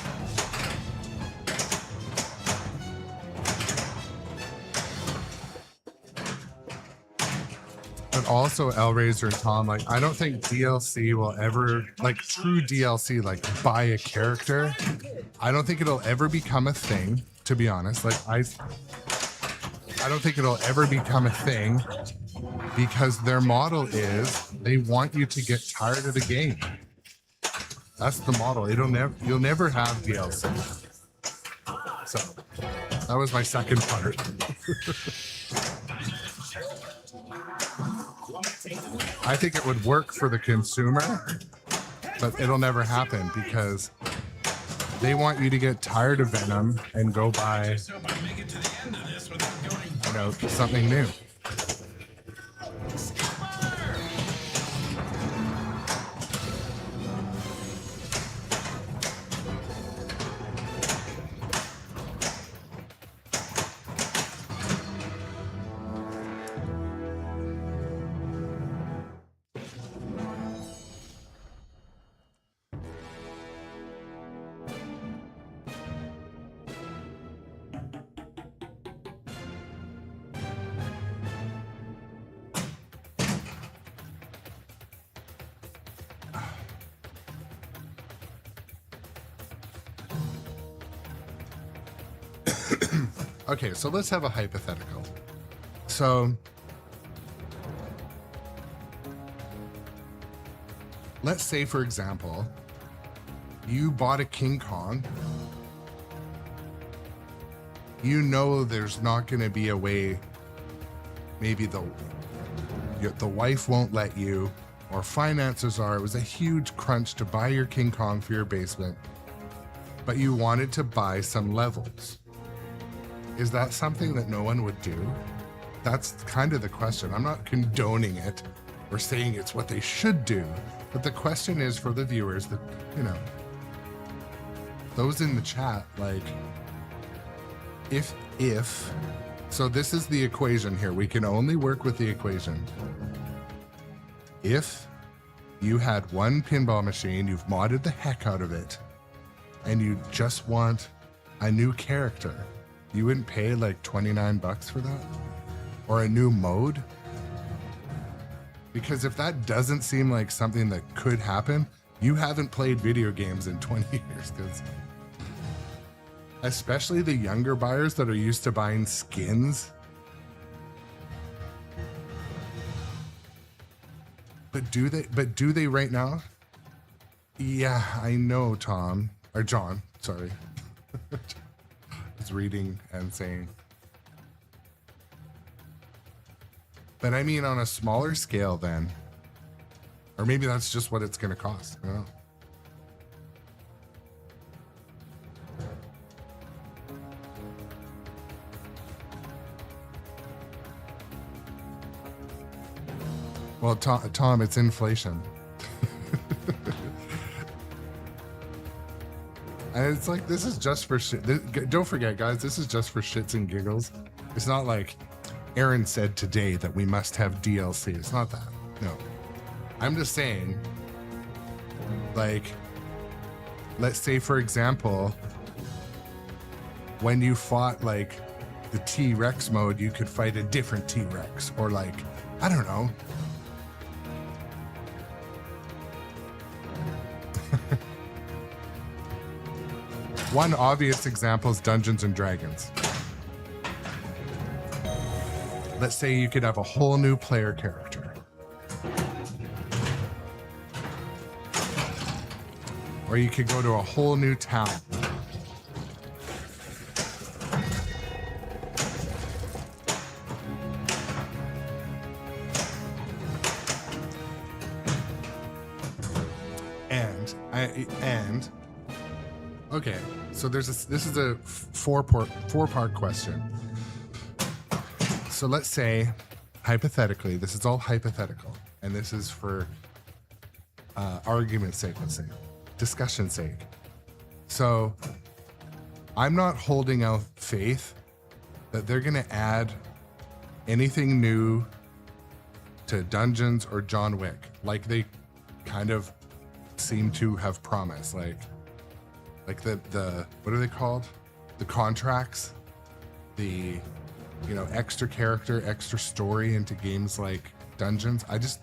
But also Hellraiser and Tom, like, I don't think DLC will ever, like, true DLC, like buy a character, I don't think it'll ever become a thing, to be honest. Like, I don't think it'll ever become a thing, because their model is they want you to get tired of the game. That's the model. You'll never have DLC. So that was my second part. I think it would work for the consumer, but it'll never happen because they want you to get tired of Venom and go buy, something new. Okay, so let's have a hypothetical. So let's say, for example, you bought a King Kong. You know there's not going to be a way, maybe the wife won't let you, or finances are, it was a huge crunch to buy your King Kong for your basement, but you wanted to buy some levels. Is that something that no one would do? That's kind of the question. I'm not condoning it or saying it's what they should do, but the question is for the viewers that, those in the chat, like, if, so this is the equation here. We can only work with the equation. If you had one pinball machine, you've modded the heck out of it, and you just want a new character, you wouldn't pay like $29 for that? Or a new mode? Because if that doesn't seem like something that could happen, you haven't played video games in 20 years. Because especially the younger buyers that are used to buying skins. But do they right now? Yeah, I know, Tom. Or John, sorry. I was reading and saying. But I mean on a smaller scale then. Or maybe that's just what it's going to cost. I don't know. Well, Tom, it's inflation. And it's like, this is just for shit. Don't forget, guys, this is just for shits and giggles. It's not like Aaron said today that we must have DLC. It's not that. No. I'm just saying, like, let's say, for example, when you fought, like, the T-Rex mode, you could fight a different T-Rex. Or, like, I don't know. One obvious example is Dungeons and Dragons. Let's say you could have a whole new player character. Or you could go to a whole new town. And okay, so this is a four-part question. So let's say, hypothetically, this is all hypothetical, and this is for argument's sake, let's say, discussion's sake. So I'm not holding out faith that they're going to add anything new to Dungeons or John Wick, like they kind of seem to have promised, like the what are they called? The contracts, the extra character, extra story into games like Dungeons. I just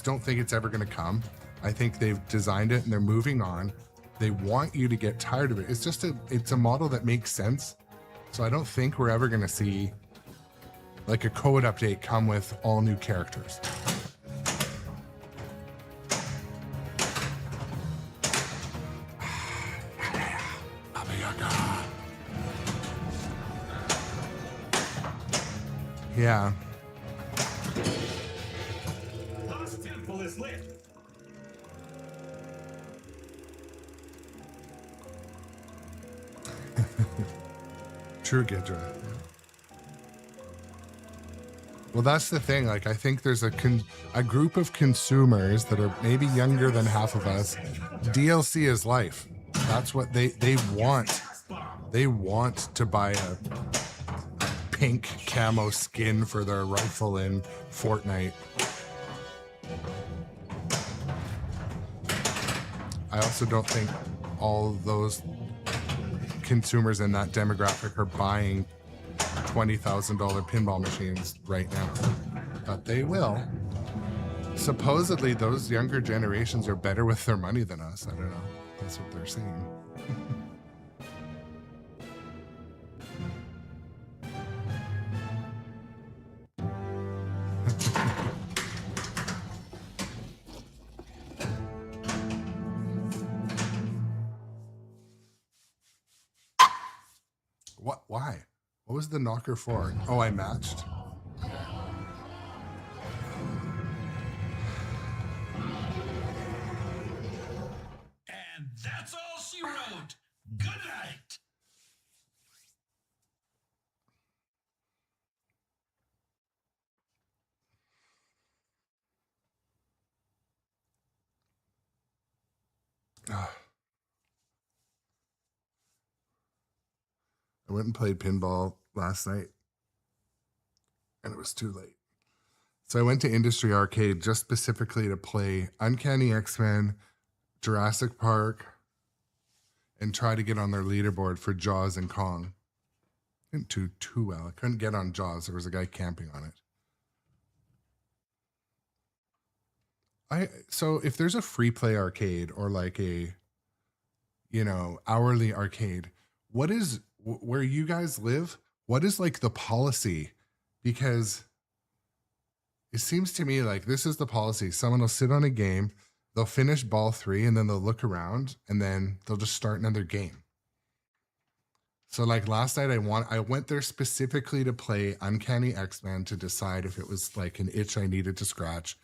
don't think it's ever going to come. I think they've designed it and they're moving on. They want you to get tired of it. It's a model that makes sense. So I don't think we're ever going to see like a code update come with all new characters. Yeah. Last temple is lit. True, Gidra. Well, that's the thing. Like, I think there's a group of consumers that are maybe younger than half of us. DLC is life. That's what they want. They want to buy a pink camo skin for their rifle in Fortnite. I also don't think all of those consumers in that demographic are buying $20,000 pinball machines right now, but they will. Supposedly those younger generations are better with their money than us. I don't know. That's what they're saying. What? Why? What was the knocker for? Oh, I matched. And that's all she wrote. Good night. I went and played pinball last night, and it was too late. So I went to Industry Arcade just specifically to play Uncanny X-Men, Jurassic Park, and try to get on their leaderboard for Jaws and Kong. Didn't do too well. I couldn't get on Jaws. There was a guy camping on it. So if there's a free play arcade or like a, you know, hourly arcade, what is where you guys live? What is like the policy? Because it seems to me like this is the policy. Someone will sit on a game, they'll finish ball 3, and then they'll look around, and then they'll just start another game. So like last night, I went there specifically to play Uncanny X-Men to decide if it was like an itch I needed to scratch.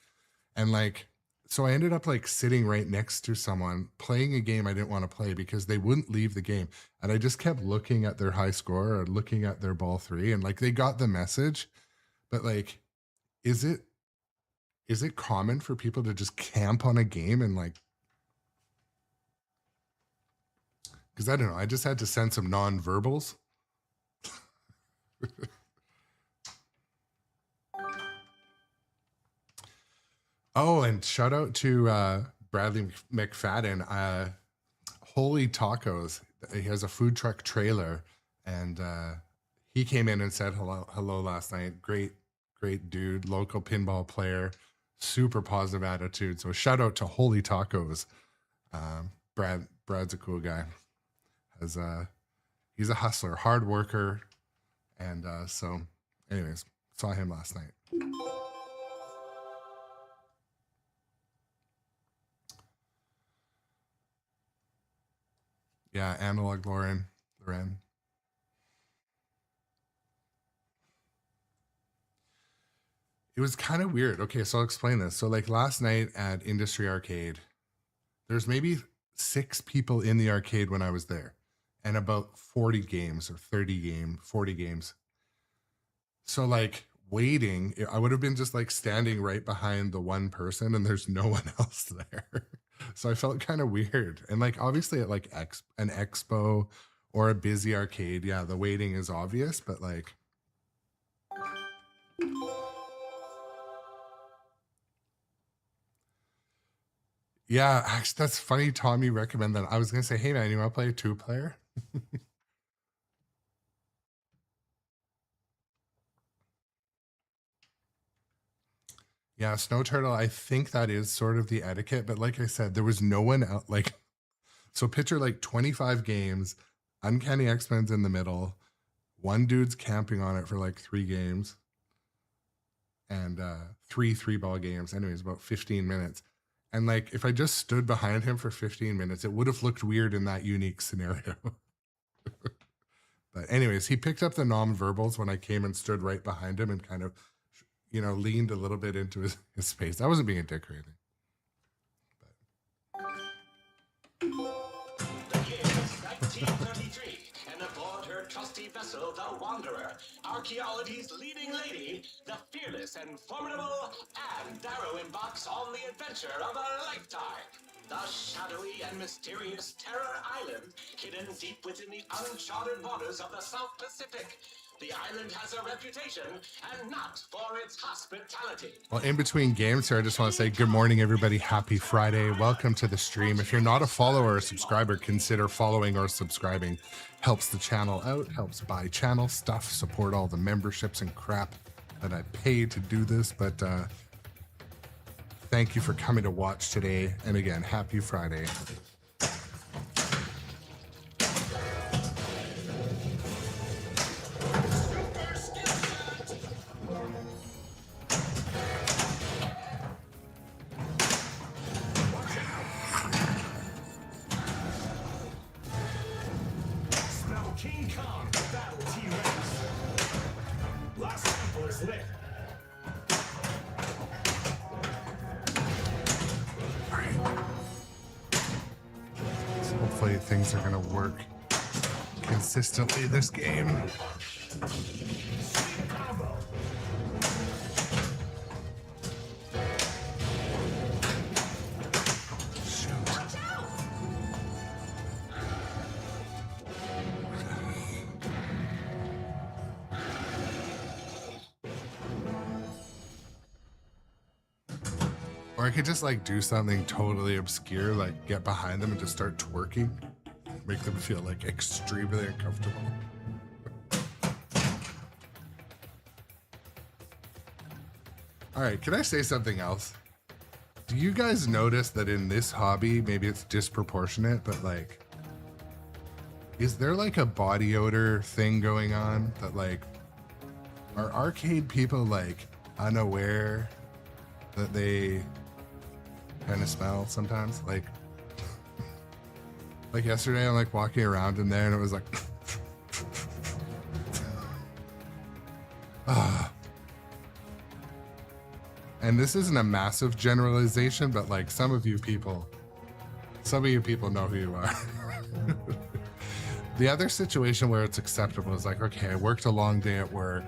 And like, so I ended up like sitting right next to someone playing a game I didn't want to play because they wouldn't leave the game. And I just kept looking at their high score or looking at their ball 3, and like they got the message, but like, is it common for people to just camp on a game and like, because I don't know, I just had to send some non-verbals. Oh, and shout out to Bradley McFadden. Holy Tacos. He has a food truck trailer, and he came in and said hello last night. Great dude, local pinball player, super positive attitude. So shout out to Holy Tacos. Brad's a cool guy. He's a hustler, hard worker, and so anyways, saw him last night. Yeah, Analog Loren. It was kind of weird. Okay, so I'll explain this. So like last night at Industry Arcade, there's maybe 6 people in the arcade when I was there, and about 40 games or 40 games. So like waiting, I would have been just like standing right behind the one person, and there's no one else there. So I felt kind of weird. And like obviously at like an expo or a busy arcade, yeah, the waiting is obvious, but like yeah, actually that's funny Tommy recommend that. I was gonna say, hey man, you wanna play a 2-player? Yeah, Snow Turtle, I think that is sort of the etiquette, but like I said, there was no one else. Like, so picture like 25 games, Uncanny X-Men's in the middle, one dude's camping on it for like 3 games, and 3 ball games. Anyways, about 15 minutes. And like, if I just stood behind him for 15 minutes, it would have looked weird in that unique scenario. But anyways, he picked up the non-verbals when I came and stood right behind him and kind of, you know, leaned a little bit into his space. I wasn't being a dick or anything. The year is 1933, and aboard her trusty vessel, the Wanderer, archaeology's leading lady, the fearless and formidable Anne Darrow embarks on the adventure of a lifetime. The shadowy and mysterious Terror Island, hidden deep within the uncharted waters of the South Pacific. The island has a reputation, and not for its hospitality. Well, in between games here, I just want to say good morning, everybody. Happy Friday. Welcome to the stream. If you're not a follower or subscriber, consider following or subscribing. Helps the channel out, helps buy channel stuff, support all the memberships and crap that I pay to do this. But thank you for coming to watch today. And again, happy Friday. King Kong, battle T-Rex. Last sample is lit. So hopefully things are going to work consistently this game. Sweet combo. Watch out! Or I could just like do something totally obscure, like get behind them and just start twerking. make them feel like extremely uncomfortable. All right, can I say something else? Do you guys notice that in this hobby, maybe it's disproportionate, but like, is there like a body odor thing going on that like, are arcade people like unaware that they kind of smell sometimes? Like yesterday, I'm like walking around in there and it was like, and this isn't a massive generalization, but like some of you people know who you are. The other situation where it's acceptable is like, okay, I worked a long day at work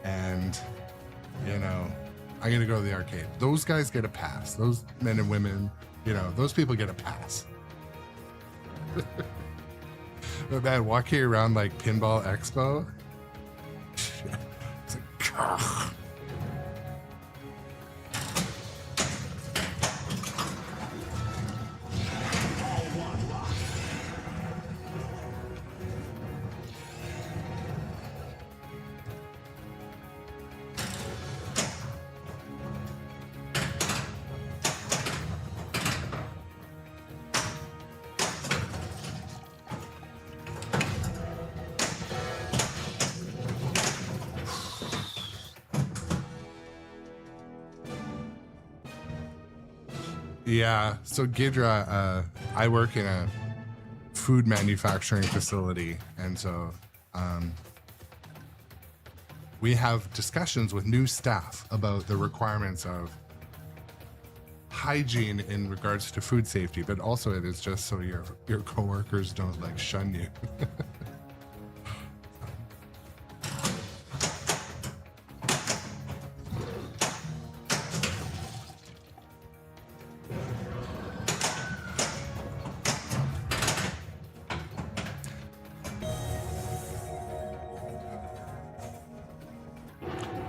and, you know, I'm going to go to the arcade. Those guys get a pass. Those men and women, you know, those people get a pass. But man, walking around like Pinball Expo, it's like, ugh. Yeah, so Gidra, I work in a food manufacturing facility, and so we have discussions with new staff about the requirements of hygiene in regards to food safety, but also it is just so your coworkers don't like shun you.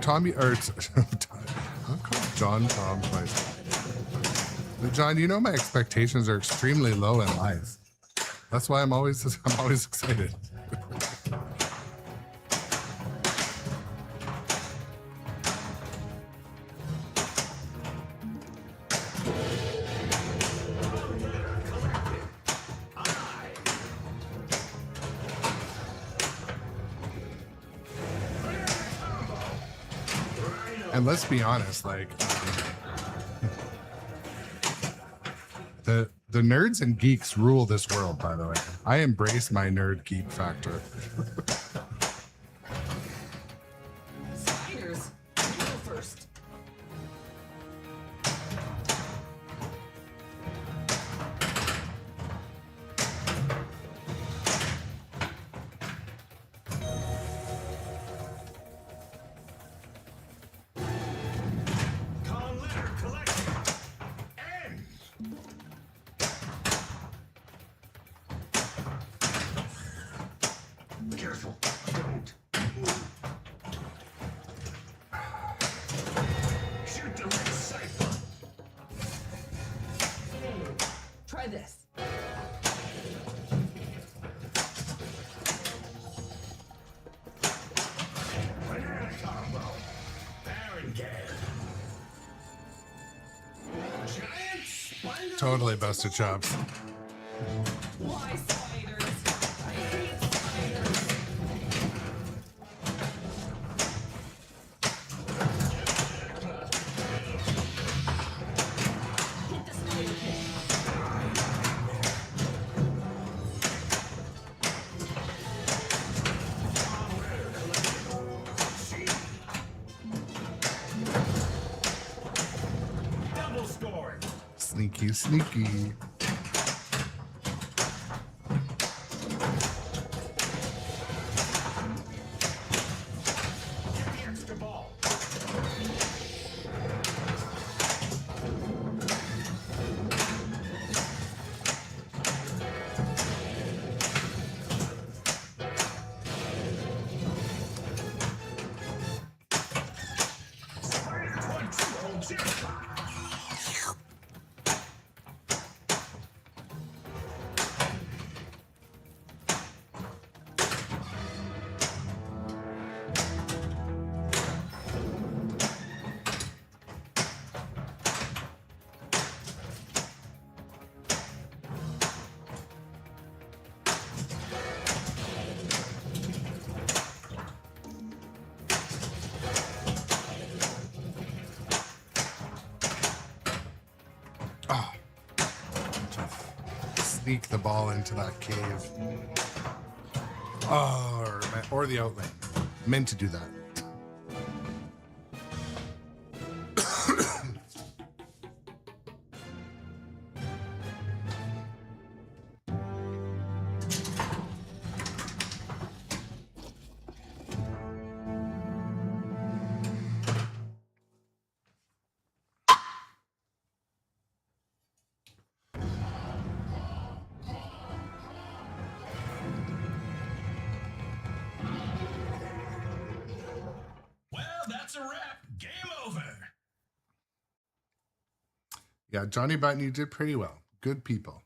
Tommy, or I'm called John Tom twice. But John, you know my expectations are extremely low in life. That's why I'm always excited. And let's be honest, like the nerds and geeks rule this world, by the way. I embrace my nerd geek factor. Spiders, you go first. Careful. Don't move. Shoot the red cipher. Try this. Banana combo. Baron gas. Giant spider. Totally busted chops. Why spiders? I hate spiders. Get the spider pit. Double scoring. Sneaky, sneaky. Get the extra ball. Spider control jackpot. sneak the ball into that cave. Oh, or the outlet. Meant to do that. Well, that's a wrap. Game over. Yeah, Johnny Button, you did pretty well. Good people.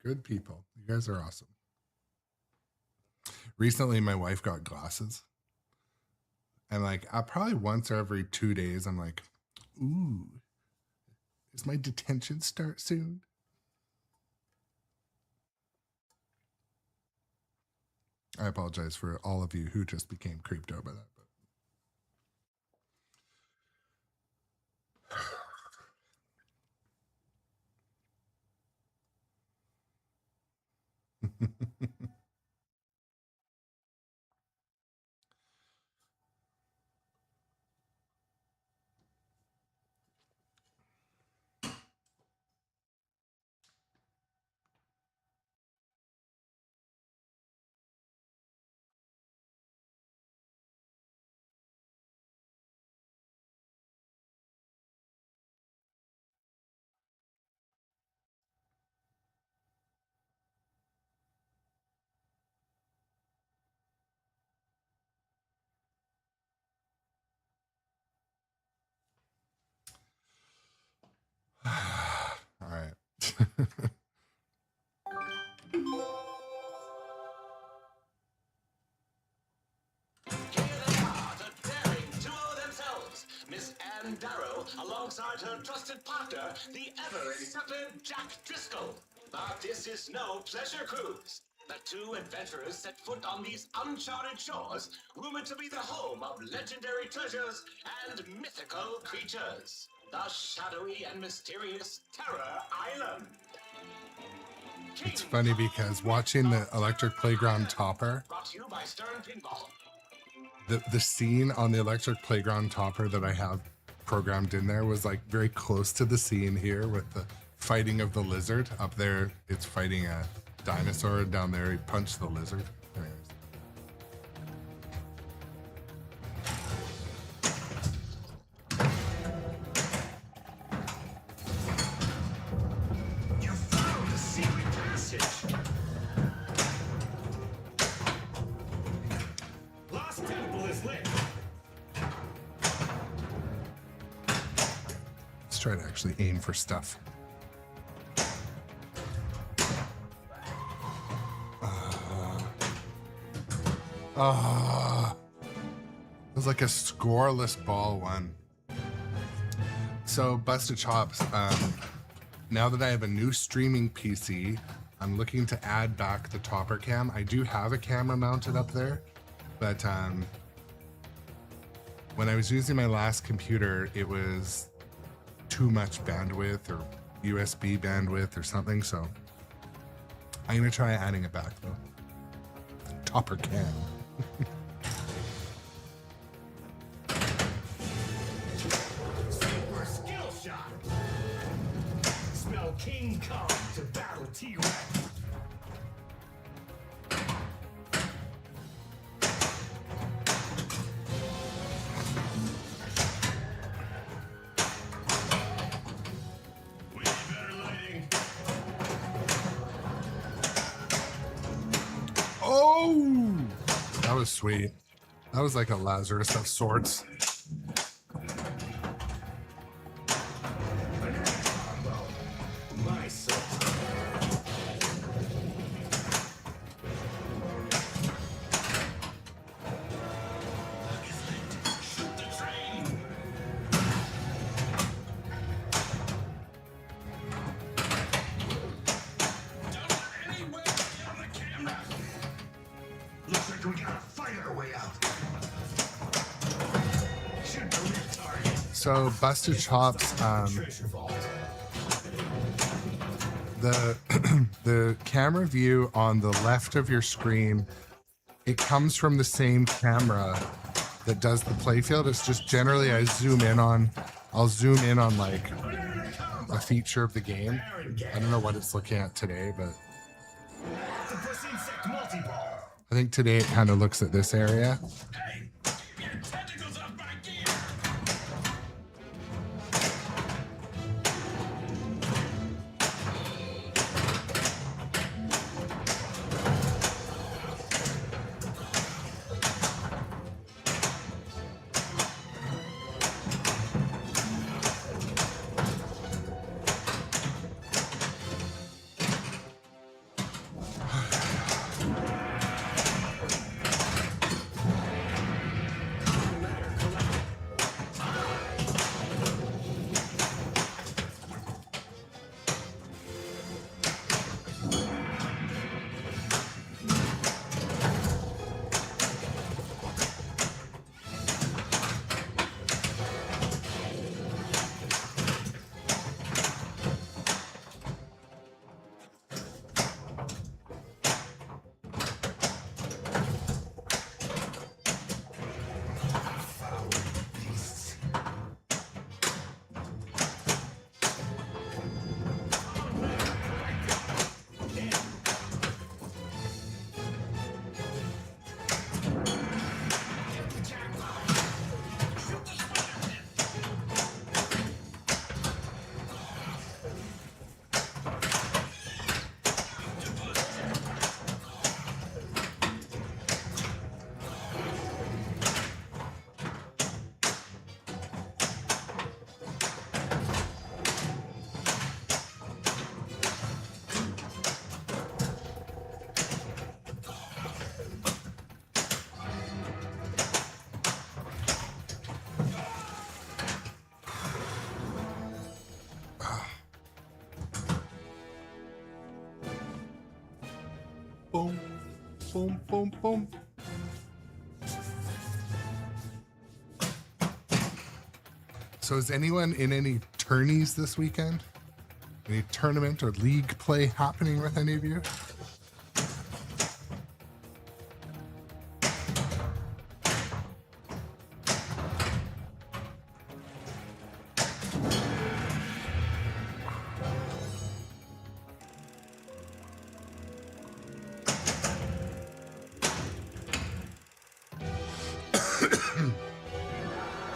Good people. You guys are awesome. Recently, my wife got glasses. And like, probably once every 2 days, I'm like, ooh, does my detention start soon? I apologize for all of you who just became creeped out by that. But all right. Here they are, the daring duo themselves, Miss Ann Darrow, alongside her trusted partner, the ever-intrepid Jack Driscoll. But this is no pleasure cruise. The two adventurers set foot on these uncharted shores, rumored to be the home of legendary treasures and mythical creatures. The shadowy and mysterious Terror Island. It's funny because watching the Electric Playground Topper, Brought to you by Stern Pinball. the scene on the Electric Playground Topper that I have programmed in there was like very close to the scene here with the fighting of the lizard. Up there, it's fighting a dinosaur. Down there, he punched the lizard. Anyways. You found the secret passage. Lost temple is lit. Let's try to actually aim for stuff. It was like a scoreless ball one. So, Busted Chops, now that I have a new streaming PC, I'm looking to add back the topper cam. I do have a camera mounted up there, but when I was using my last computer, it was too much bandwidth or USB bandwidth or something, so I'm gonna try adding it back though. Topper cam. Super skill shot. Smell King Kong to battle T-Rex. Way better lighting. Oh, that was sweet. That was like a Lazarus of sorts. My soul. Shoot the train. Don't let anyone get on the camera. Looks like we gotta fight our way out. Shoot the real target. So Busted Chops, Treasure vault. the the camera view on the left of your screen, it comes from the same camera that does the playfield. It's just generally I'll zoom in on like a feature of the game. I don't know what it's looking at today, but Octopus insect multi-ball. I think today it kind of looks at this area. Hey, keep your tentacles off my gear. Boom, boom, boom, boom. So is anyone in any tourneys this weekend? Any tournament or league play happening with any of you?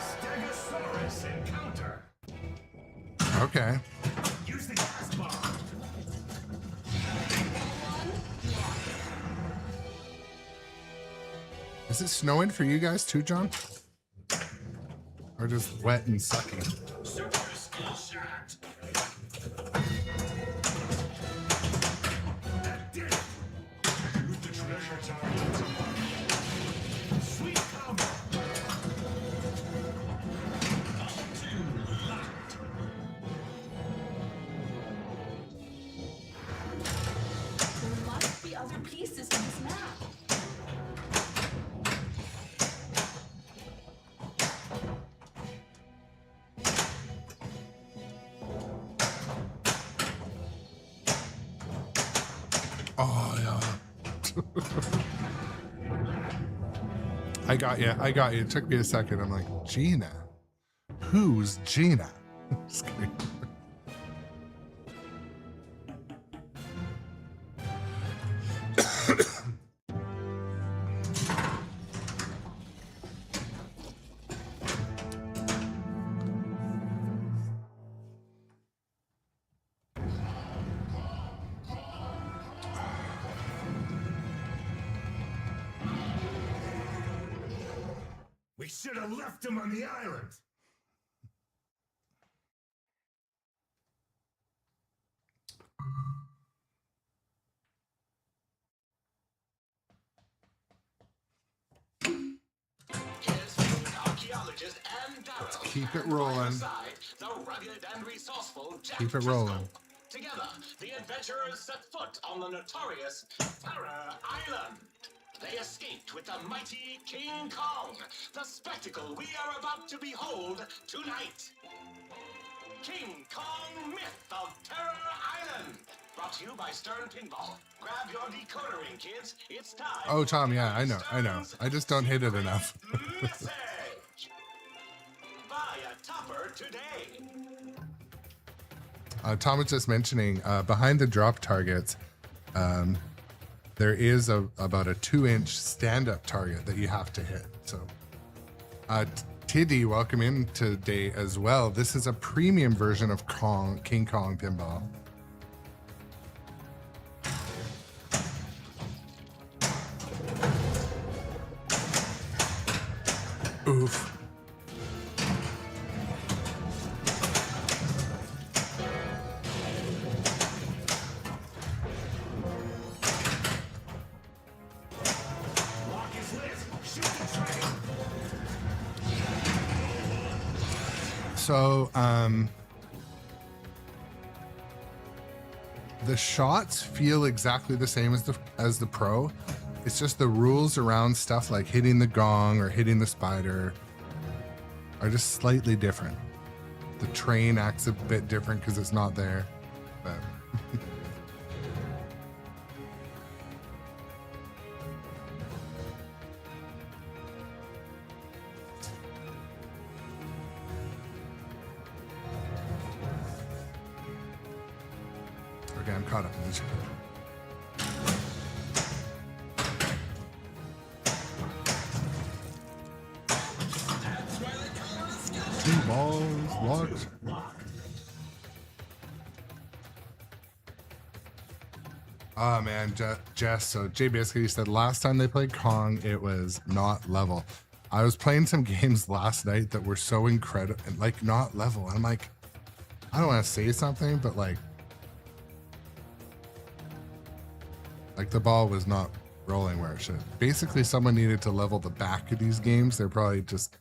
Stegosaurus encounter. Okay. Use the gas bomb. Is it snowing for you guys too, John? Or just wet and sucky? Super skill shot. That did it. Shoot the treasure target. Sweet combo. There must be other pieces to this map. Oh, yeah. I got you. It took me a second. I'm like, Gina? Who's Gina? Just kidding. We should have left him on the island. Here's famed archaeologist and Darrow. Let's keep it and rolling. by her side, the rugged and resourceful Jack Keep it Driscoll. rolling. Together, the adventurers set foot on the notorious Terror Island. They escaped with the mighty King Kong, the spectacle we are about to behold tonight. King Kong Myth of Terror Island. Brought to you by Stern Pinball. Grab your decoder ring, kids. It's time. Oh, Tom, yeah, I know. Stern's I just don't hit it enough. Message. Buy a topper today. Tom was just mentioning behind the drop targets, there is about a 2-inch stand-up target that you have to hit. So, Tiddy, welcome in today as well. This is a premium version of King Kong Pinball. Oof. Lock is lit. Shoot the train. So, the shots feel exactly the same as the Pro. It's just the rules around stuff like hitting the gong or hitting the spider are just slightly different. The train acts a bit different because it's not there. But okay, I'm caught up in the chat. Balls locked. Oh man, Jess. So Jay basically said last time they played Kong, it was not level. I was playing some games last night that were so incredible and like not level. I'm like, I don't want to say something, but like the ball was not rolling where it should. Basically, someone needed to level the back of these games. They're probably just.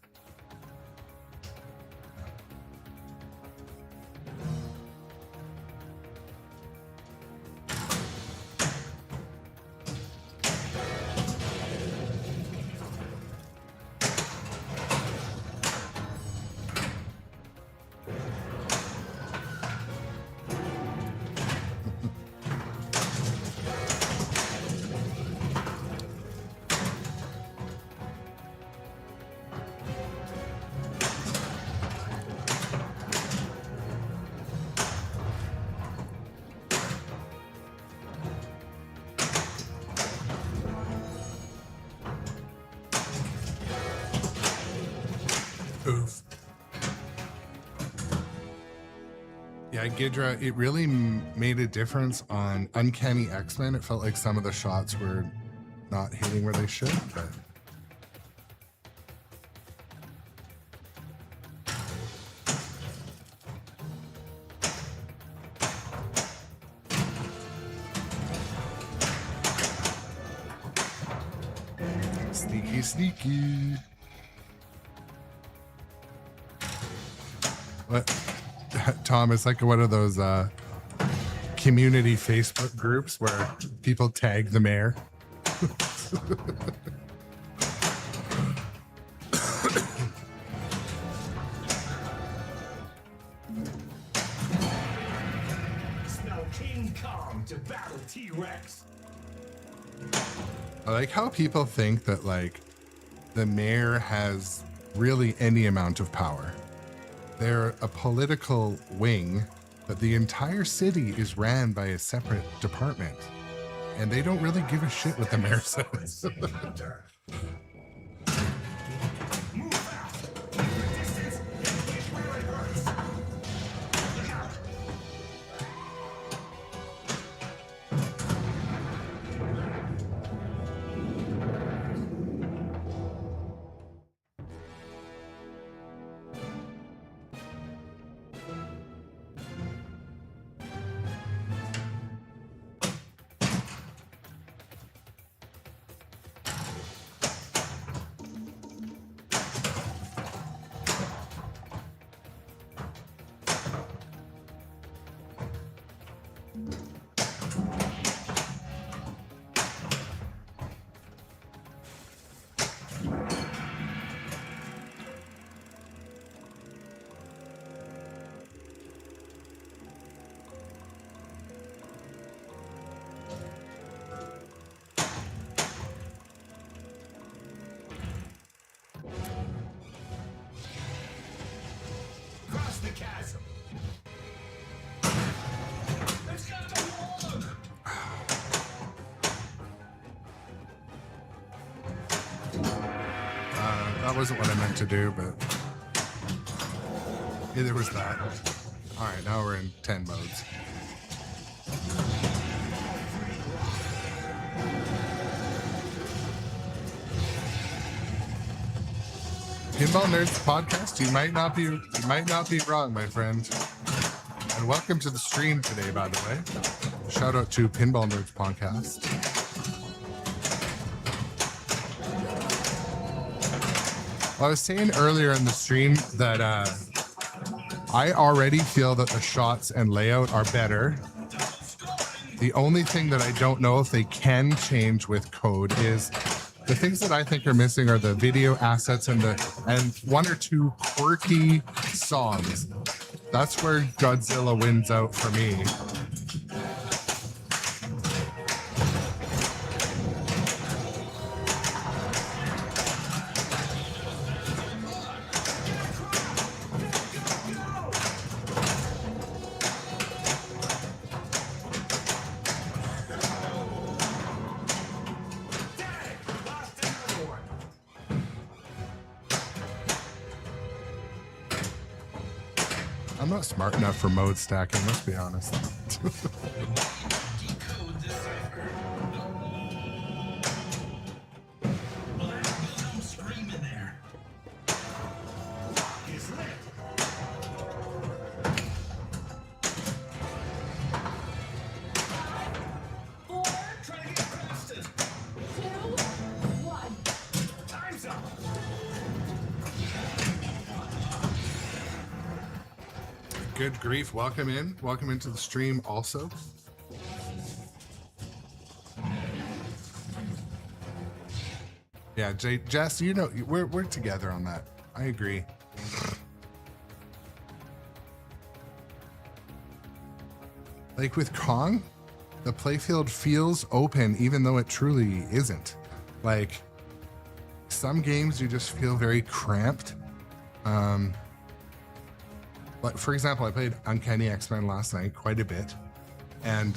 Oof. Yeah, Gidra, it really made a difference on Uncanny X-Men. It felt like some of the shots were not hitting where they should, but. Sneaky, sneaky. What? Tom, it's like one of those community Facebook groups where people tag the mayor. Smell King Kong to battle T-Rex. I like how people think that like the mayor has really any amount of power. They're a political wing, but the entire city is ran by a separate department. And they don't really give a shit what the mayor says. Move fast. The distance is where it hurts. Look out. chasm. It's got the log. That wasn't what I meant to do, but yeah, there was that. All right, now we're in 10 modes. Pinball Nerds podcast. You might not be wrong, my friend. And welcome to the stream today, by the way. Shout out to Pinball Nerds podcast. I was saying earlier in the stream that I already feel that the shots and layout are better. The only thing that I don't know if they can change with code is the things that I think are missing are the video assets and one or two quirky songs. That's where Godzilla wins out for me. I'm not smart enough for mode stacking, let's be honest. Decode this cipher. Well, that goes home screaming there. He's lit. 4, Try to get past it. 2, 1. Time's up. Good grief, welcome in. Welcome into the stream also. Yeah, Jess, you know, we're together on that. I agree. Like with Kong, the playfield feels open even though it truly isn't. Like some games you just feel very cramped. Like for example, I played Uncanny X-Men last night quite a bit, and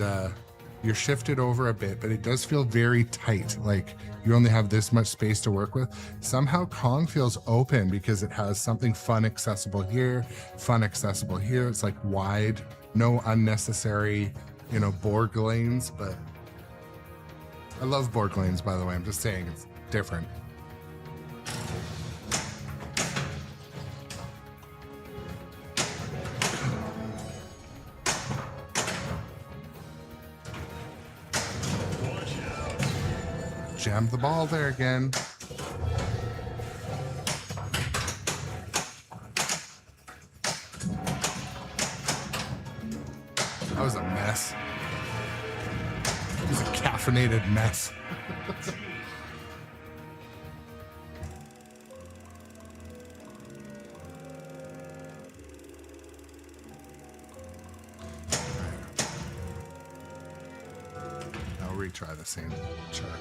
you're shifted over a bit, but it does feel very tight. Like you only have this much space to work with. Somehow Kong feels open because it has something fun accessible here, fun accessible here. It's like wide, no unnecessary, Borg lanes. But I love Borg lanes, by the way. I'm just saying it's different. Jammed the ball there again. That was a mess. It was a caffeinated mess. I'll retry the same chart.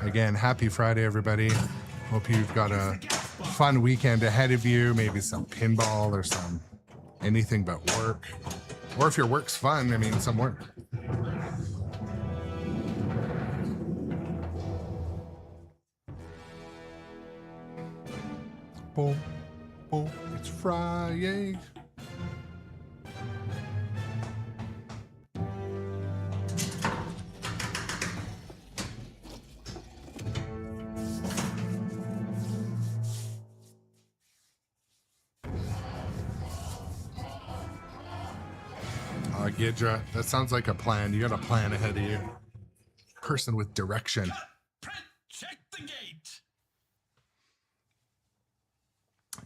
Again, happy Friday, everybody. Hope you've got a fun weekend ahead of you. Maybe some pinball or some anything but work. Or if your work's fun, some work. Boom, boom, it's Friday. Gidra, that sounds like a plan. You got a plan ahead of you. Person with direction. Check the gate.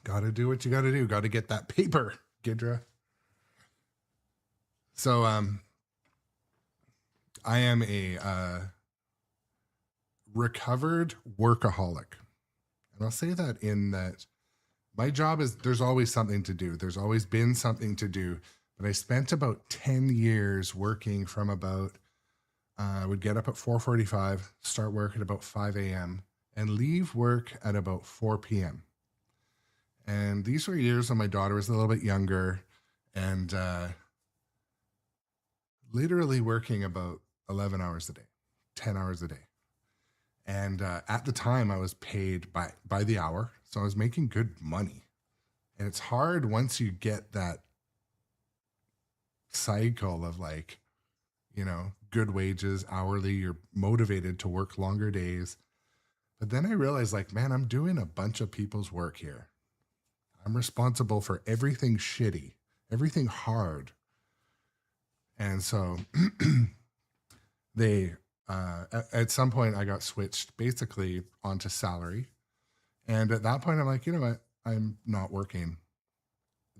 Gotta do what you gotta do. Gotta get that paper, Gidra. So, I am a recovered workaholic. And I'll say that in that my job is there's always something to do. There's always been something to do. But I spent about 10 years working from about, I would get up at 4:45, start work at about 5 a.m., and leave work at about 4 p.m. And these were years when my daughter was a little bit younger and literally working about 11 hours a day, 10 hours a day. And at the time, I was paid by the hour. So I was making good money. And it's hard once you get that cycle of like, you know, good wages, hourly, you're motivated to work longer days. But then I realized, like, man, I'm doing a bunch of people's work here. I'm responsible for everything shitty, everything hard. And so they, at some point I got switched basically onto salary. And at that point I'm like, you know what? I'm not working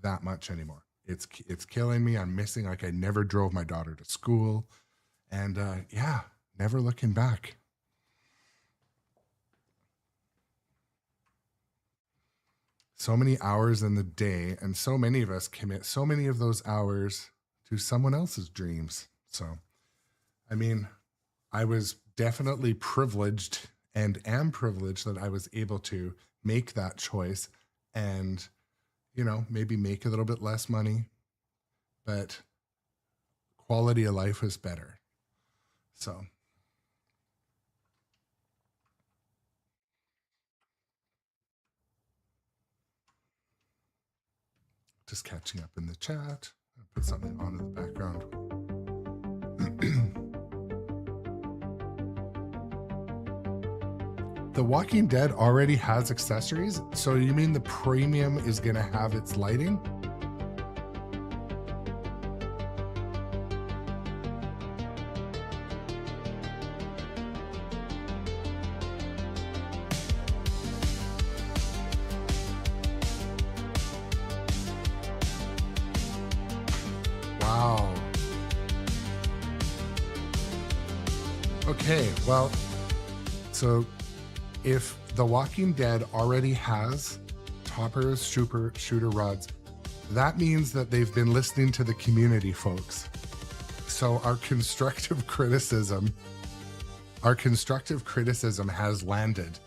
that much anymore. It's killing me. I'm missing, like, I never drove my daughter to school. And yeah, never looking back. So many hours in the day, and so many of us commit so many of those hours to someone else's dreams. So, I mean, I was definitely privileged and am privileged that I was able to make that choice and, you know, maybe make a little bit less money, but quality of life was better. So. Just catching up in the chat. I'll put something on in the background. The Walking Dead already has accessories, so you mean the premium is going to have its lighting? Wow. Okay, well, so if The Walking Dead already has toppers, shooter rods, that means that they've been listening to the community, folks. So our constructive criticism has landed.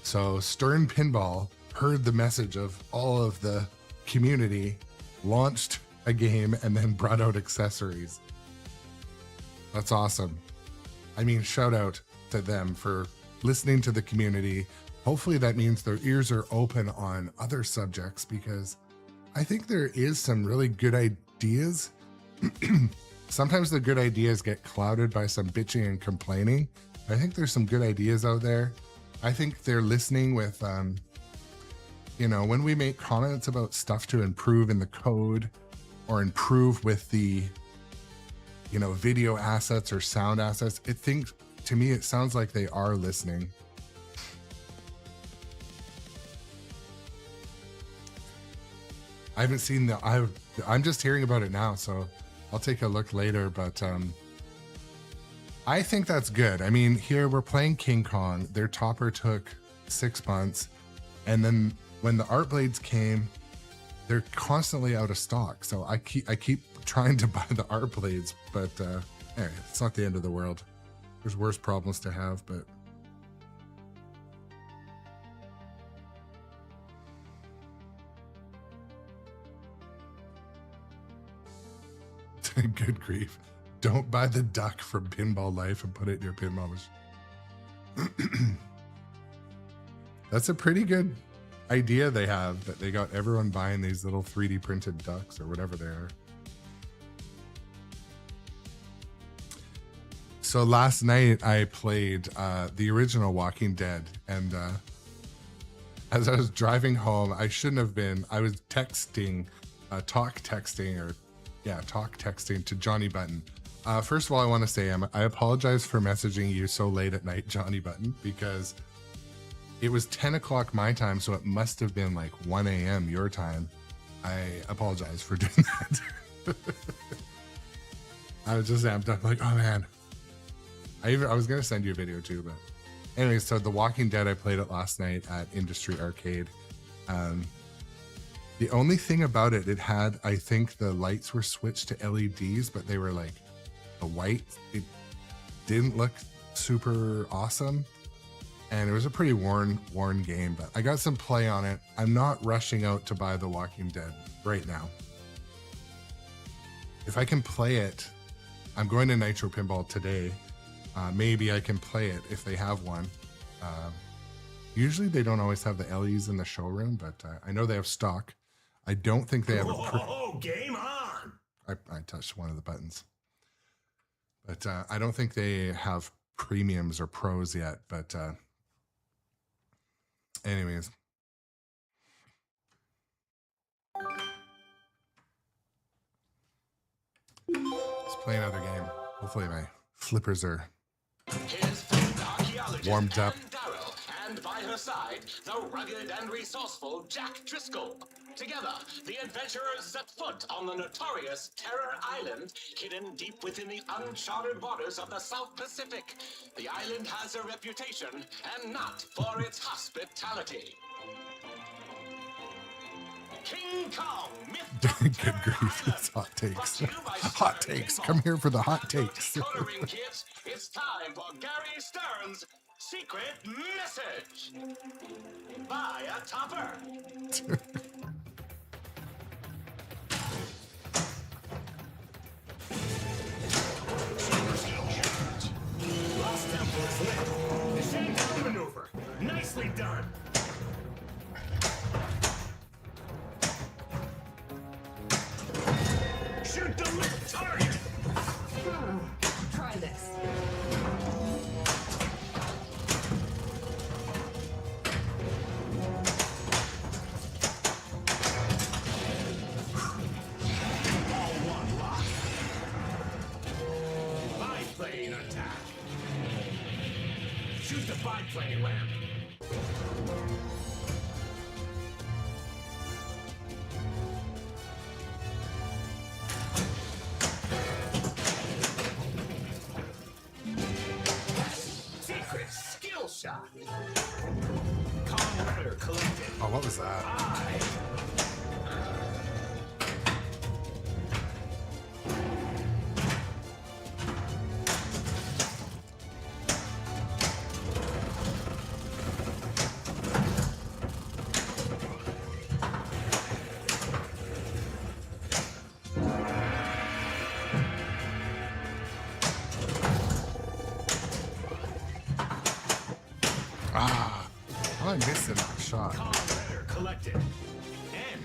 So Stern Pinball heard the message of all of the community, launched a game, and then brought out accessories. That's awesome. I mean, shout out to them for listening to the community. Hopefully that means their ears are open on other subjects, because I think there is some really good ideas. Sometimes the good ideas get clouded by some bitching and complaining. I think there's some good ideas out there. I think they're listening with, you know, when we make comments about stuff to improve in the code or improve with the, you know, video assets or sound assets, to me, it sounds like they are listening. I haven't seen I'm just hearing about it now, so I'll take a look later, but I think that's good. I mean, here we're playing King Kong. Their topper took 6 months, and then when the art blades came, they're constantly out of stock. So I keep trying to buy the art blades, but anyway, it's not the end of the world. There's worse problems to have, but good grief. Don't buy the duck from Pinball Life and put it in your pinball machine. That's a pretty good idea they have, that they got everyone buying these little 3D printed ducks or whatever they are. So last night I played the original Walking Dead, and as I was driving home, I shouldn't have been. I was texting, talk texting to Johnny Button. First of all, I want to say I apologize for messaging you so late at night, Johnny Button, because it was 10 o'clock my time, so it must have been like 1 a.m. your time. I apologize for doing that. I was just amped up, like, oh man. I was going to send you a video too, but anyway, so The Walking Dead, I played it last night at Industry Arcade. The only thing about it had, I think the lights were switched to LEDs, but they were like the white. It didn't look super awesome. and it was a pretty worn game, but I got some play on it. I'm not rushing out to buy The Walking Dead right now. If I can play it, I'm going to Nitro Pinball today. Maybe I can play it if they have one. Usually they don't always have the LEs in the showroom, but I know they have stock. I don't think they have Oh, game on! I touched one of the buttons. But I don't think they have premiums or pros yet. But anyways. Let's play another game. Hopefully my flippers are warmed up. Darrow, and by her side, the rugged and resourceful Jack Driscoll. Together, the adventurers set foot on the notorious Terror Island, hidden deep within the uncharted waters of the South Pacific. The island has a reputation, and not for its hospitality. King Kong, myth of Good Terror grief, Island. it's hot takes. Brought to you by Hot Stern takes. Pinball. Come here for the hot takes. Coloring kids, it's time for Gary Stern's secret message. Buy a topper. Lost tempo is lit. The shakedown maneuver. Nicely done. Shoot the lit target. Try this. All one lock. Biplane attack. Shoot the biplane ramp. Secret skill shot. Calm letter collected. Oh, what was that? Ah, oh, I missed it on a shot. Calm letter collected. End.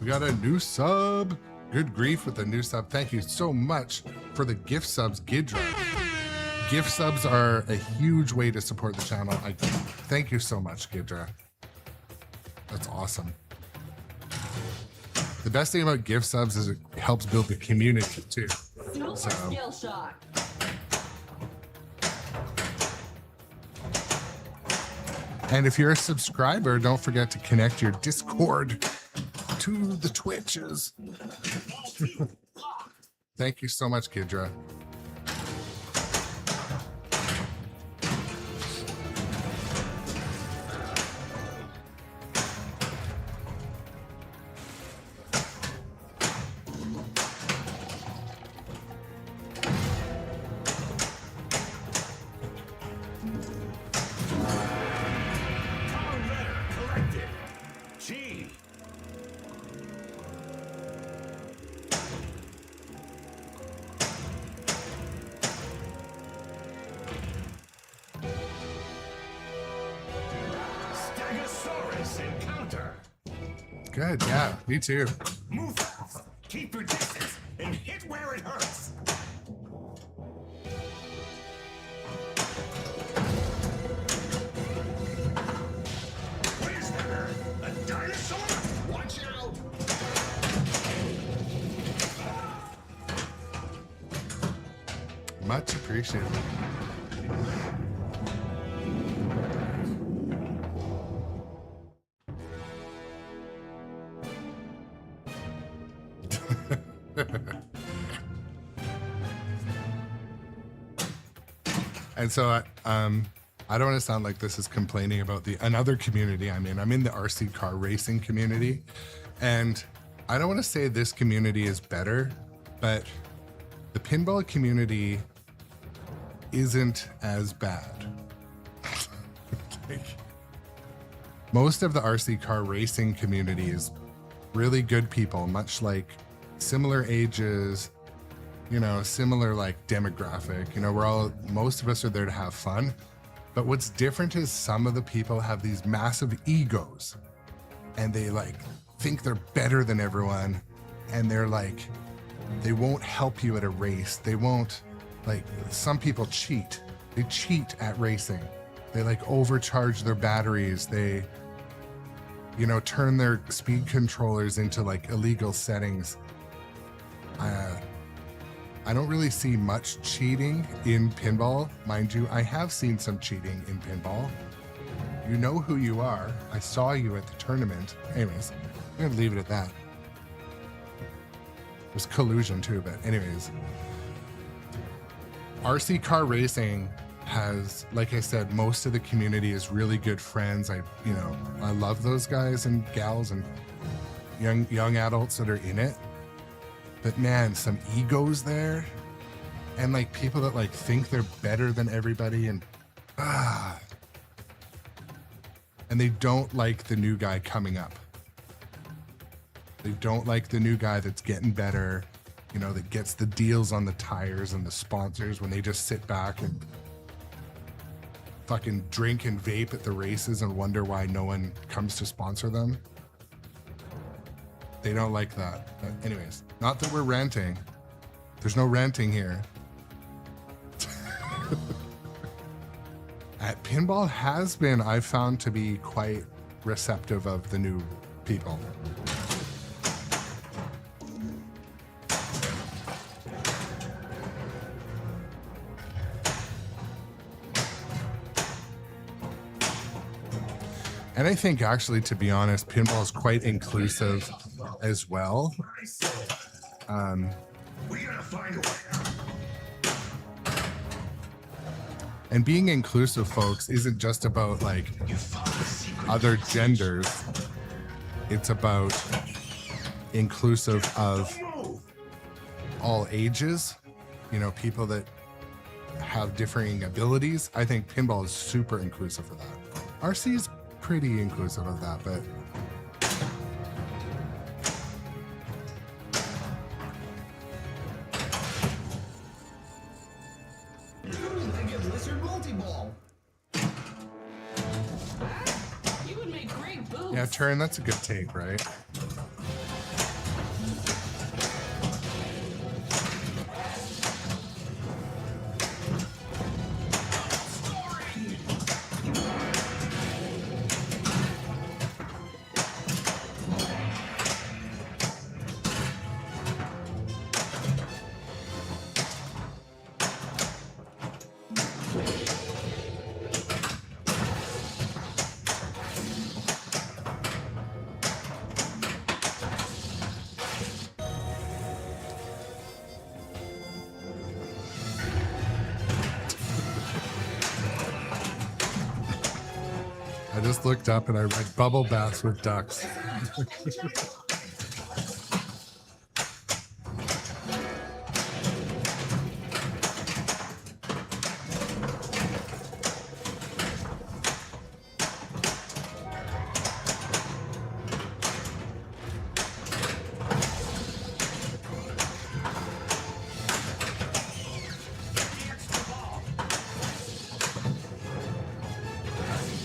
We got a new sub. Good grief with the new sub. Thank you so much for the gift subs, Gidra. Gift subs are a huge way to support the channel. I thank you so much, Gidra. That's awesome. The best thing about gift subs is it helps build the community too. Super So- skill shot. And if you're a subscriber, don't forget to connect your Discord to the Twitches. Thank you so much, Gidra. Calm letter collected. G. Stegosaurus encounter. Good, yeah, me too. Move fast. Keep your distance and hit where it hurts. What is that? A dinosaur? Watch out! Much appreciated. And so I don't want to sound like this is complaining about the another community I'm in. I'm in the RC car racing community, and I don't want to say this community is better, but the pinball community isn't as bad. Like, most of the RC car racing community is really good people, much like similar ages, you know, similar like demographic. You know, most of us are there to have fun. But what's different is some of the people have these massive egos and they like think they're better than everyone. And they're like, they won't help you at a race. They won't, like, some people cheat. They cheat at racing. They like overcharge their batteries. They, you know, turn their speed controllers into like illegal settings. I don't really see much cheating in pinball. Mind you, I have seen some cheating in pinball. You know who you are. I saw you at the tournament. Anyways, I'm gonna leave it at that. There's collusion too, but anyways. RC car racing has, like I said, most of the community is really good friends. I love those guys and gals and young adults that are in it. But man, some egos there, and like people that like think they're better than everybody, and they don't like the new guy coming up. They don't like the new guy that's getting better, you know, that gets the deals on the tires and the sponsors when they just sit back and fucking drink and vape at the races and wonder why no one comes to sponsor them. They don't like that. But anyways, not that we're ranting. There's no ranting here. At Pinball has been, I've found, to be quite receptive of the new people. And I think actually, to be honest, pinball is quite inclusive as well. We gotta find a way out. And being inclusive, folks, isn't just about like other genders. It's about inclusive of all ages, you know, people that have differing abilities. I think pinball is super inclusive of that. RC is pretty inclusive of that, but You would make great boots. yeah, Turin, that's a good take, right? I just looked up and I read bubble baths with ducks.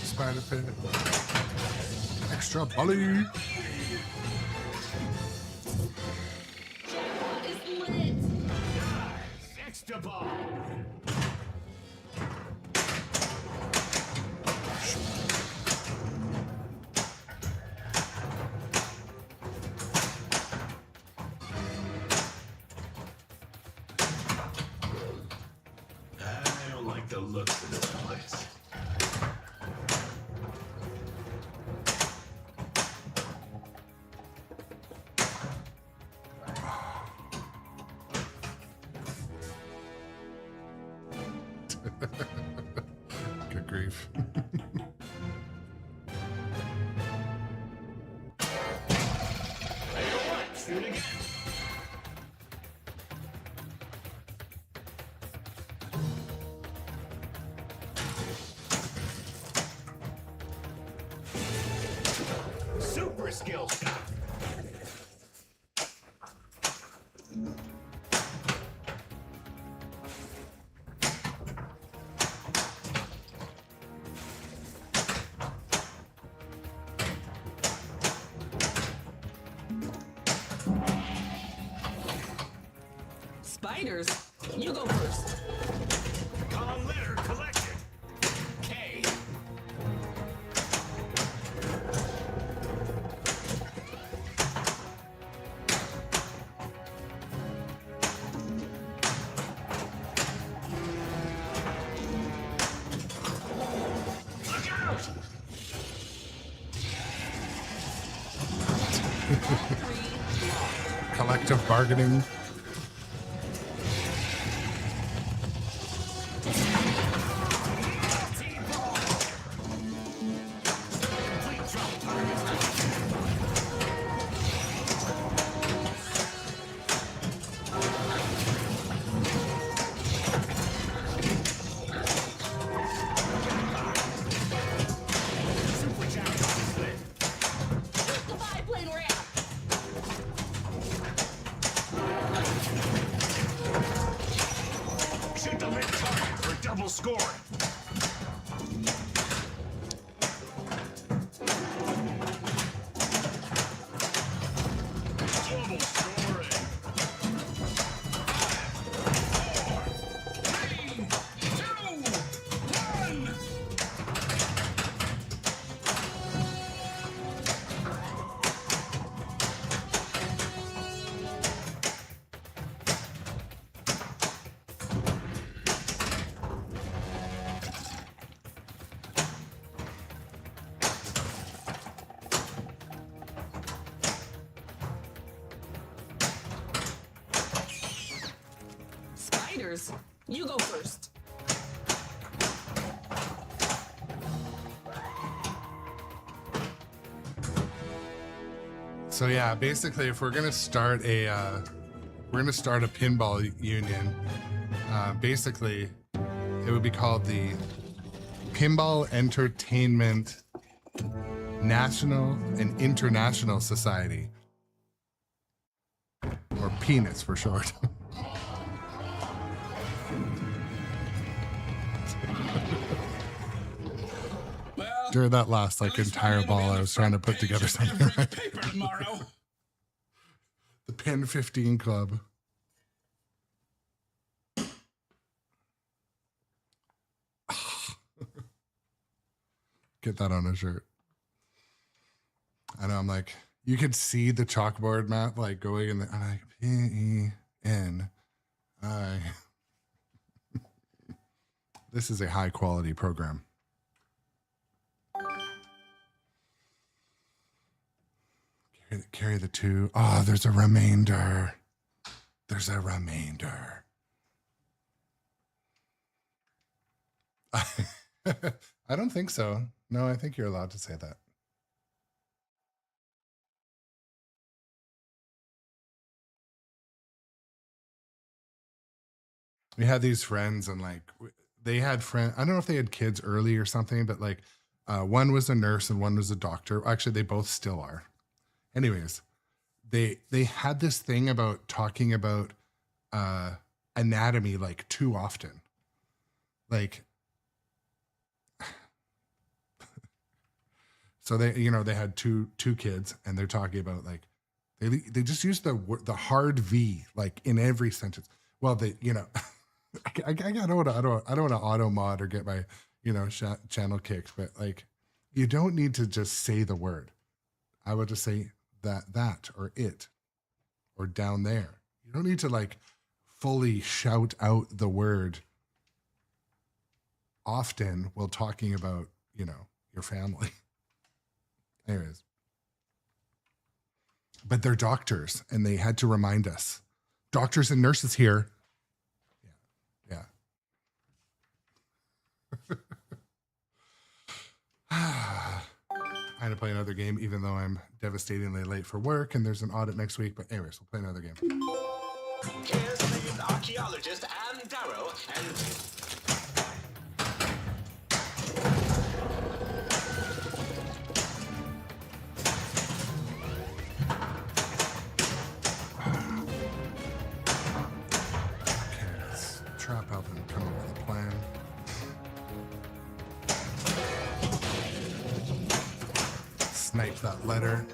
Spider pit. Extra bully. Jackpot is lit. Extra ball. I don't like the looks of this place. Good grief. skill shot. Spiders, you go first. Con letter collected. K. Look out! Collective bargaining. T-ball. Complete drop target. Super jacket is lit. Goodbye, plane ramp. Shoot the lit target for double scoring. Double scoring. 5, 4, 3, 2, 1. Spiders, you go first. So yeah, basically, if we're gonna start a pinball union, basically, it would be called the Pinball Entertainment National and International Society, or PENIS for short. Well, During that last entire ball, I was trying to put together something right. paper tomorrow. The Pen 15 Club. Get that on a shirt. I know, I'm like, you could see the chalkboard map going in the, I'm like, P-E-N-I. This is a high quality program. Carry the 2. Oh, there's a remainder. There's a remainder. I don't think so. No, I think you're allowed to say that. We had these friends, and they had friends. I don't know if they had kids early or something, but one was a nurse and one was a doctor. Actually, they both still are. Anyways, they had this thing about talking about anatomy too often. So they had two kids, and they're talking about they just use the hard V in every sentence. Well, I don't want to auto mod or get my channel kicked, but you don't need to just say the word. I would just say that or it or down there. You don't need to fully shout out the word often while talking about your family. Anyways, but they're doctors, and they had to remind us, doctors and nurses here. Yeah. I had to play another game, even though I'm devastatingly late for work, and there's an audit next week. But anyways, we'll play another game. Here's famed archaeologist Ann Darrow and trap, help him come up with a plan. Snipe that letter.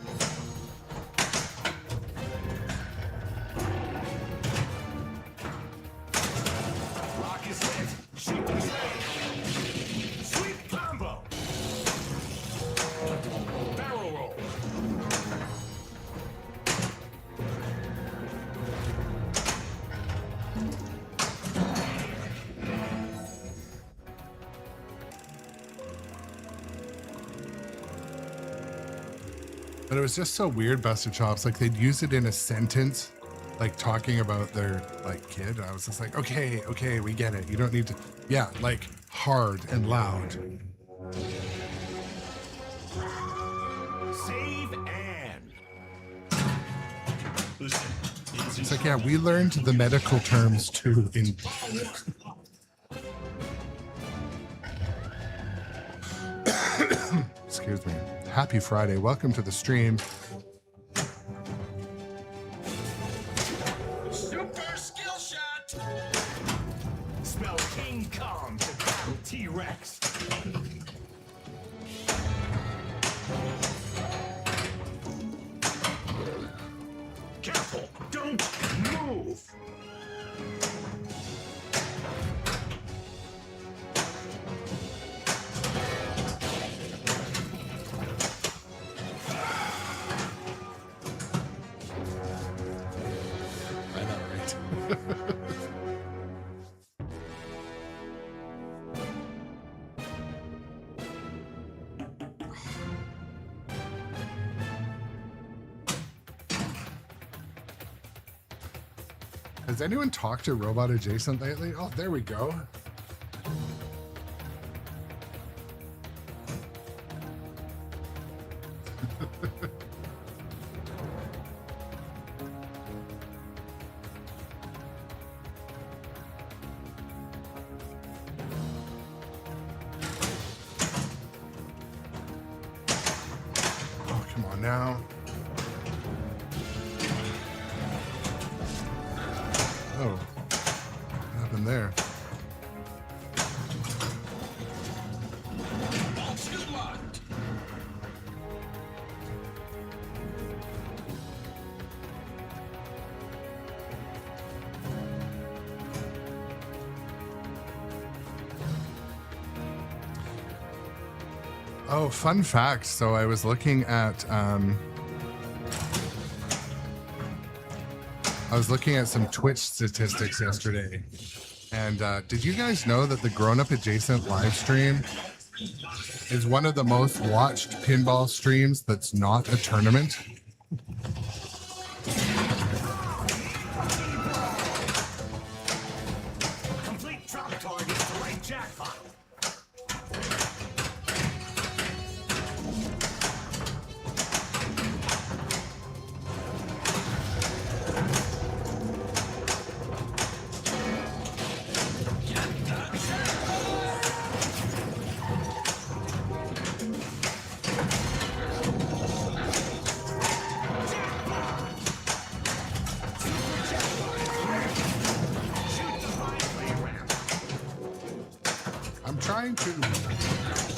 Rock is lit. Sheep is ready. Sweep combo. Barrel roll. But it was just so weird, Buster Chops. Like they'd use it in a sentence, like talking about their like kid. I was just like, okay, we get it. You don't need to. Yeah, like hard and loud. Save and. Listen. It's like, yeah, we learned the medical terms too in. Excuse me. Happy Friday. Welcome to the stream. Super skill shot. Spell King Kong to battle T-Rex. Careful, don't move. I know, right? Has anyone talked to Robot Adjacent lately? Oh, there we go. Oh, come on now. Oh, what happened there? All two locked. Oh, fun fact. So I was looking at some Twitch statistics yesterday. And did you guys know that the Grown Up Adjacent live stream is one of the most watched pinball streams that's not a tournament? Complete drop targets to right jackpot. I'm trying to.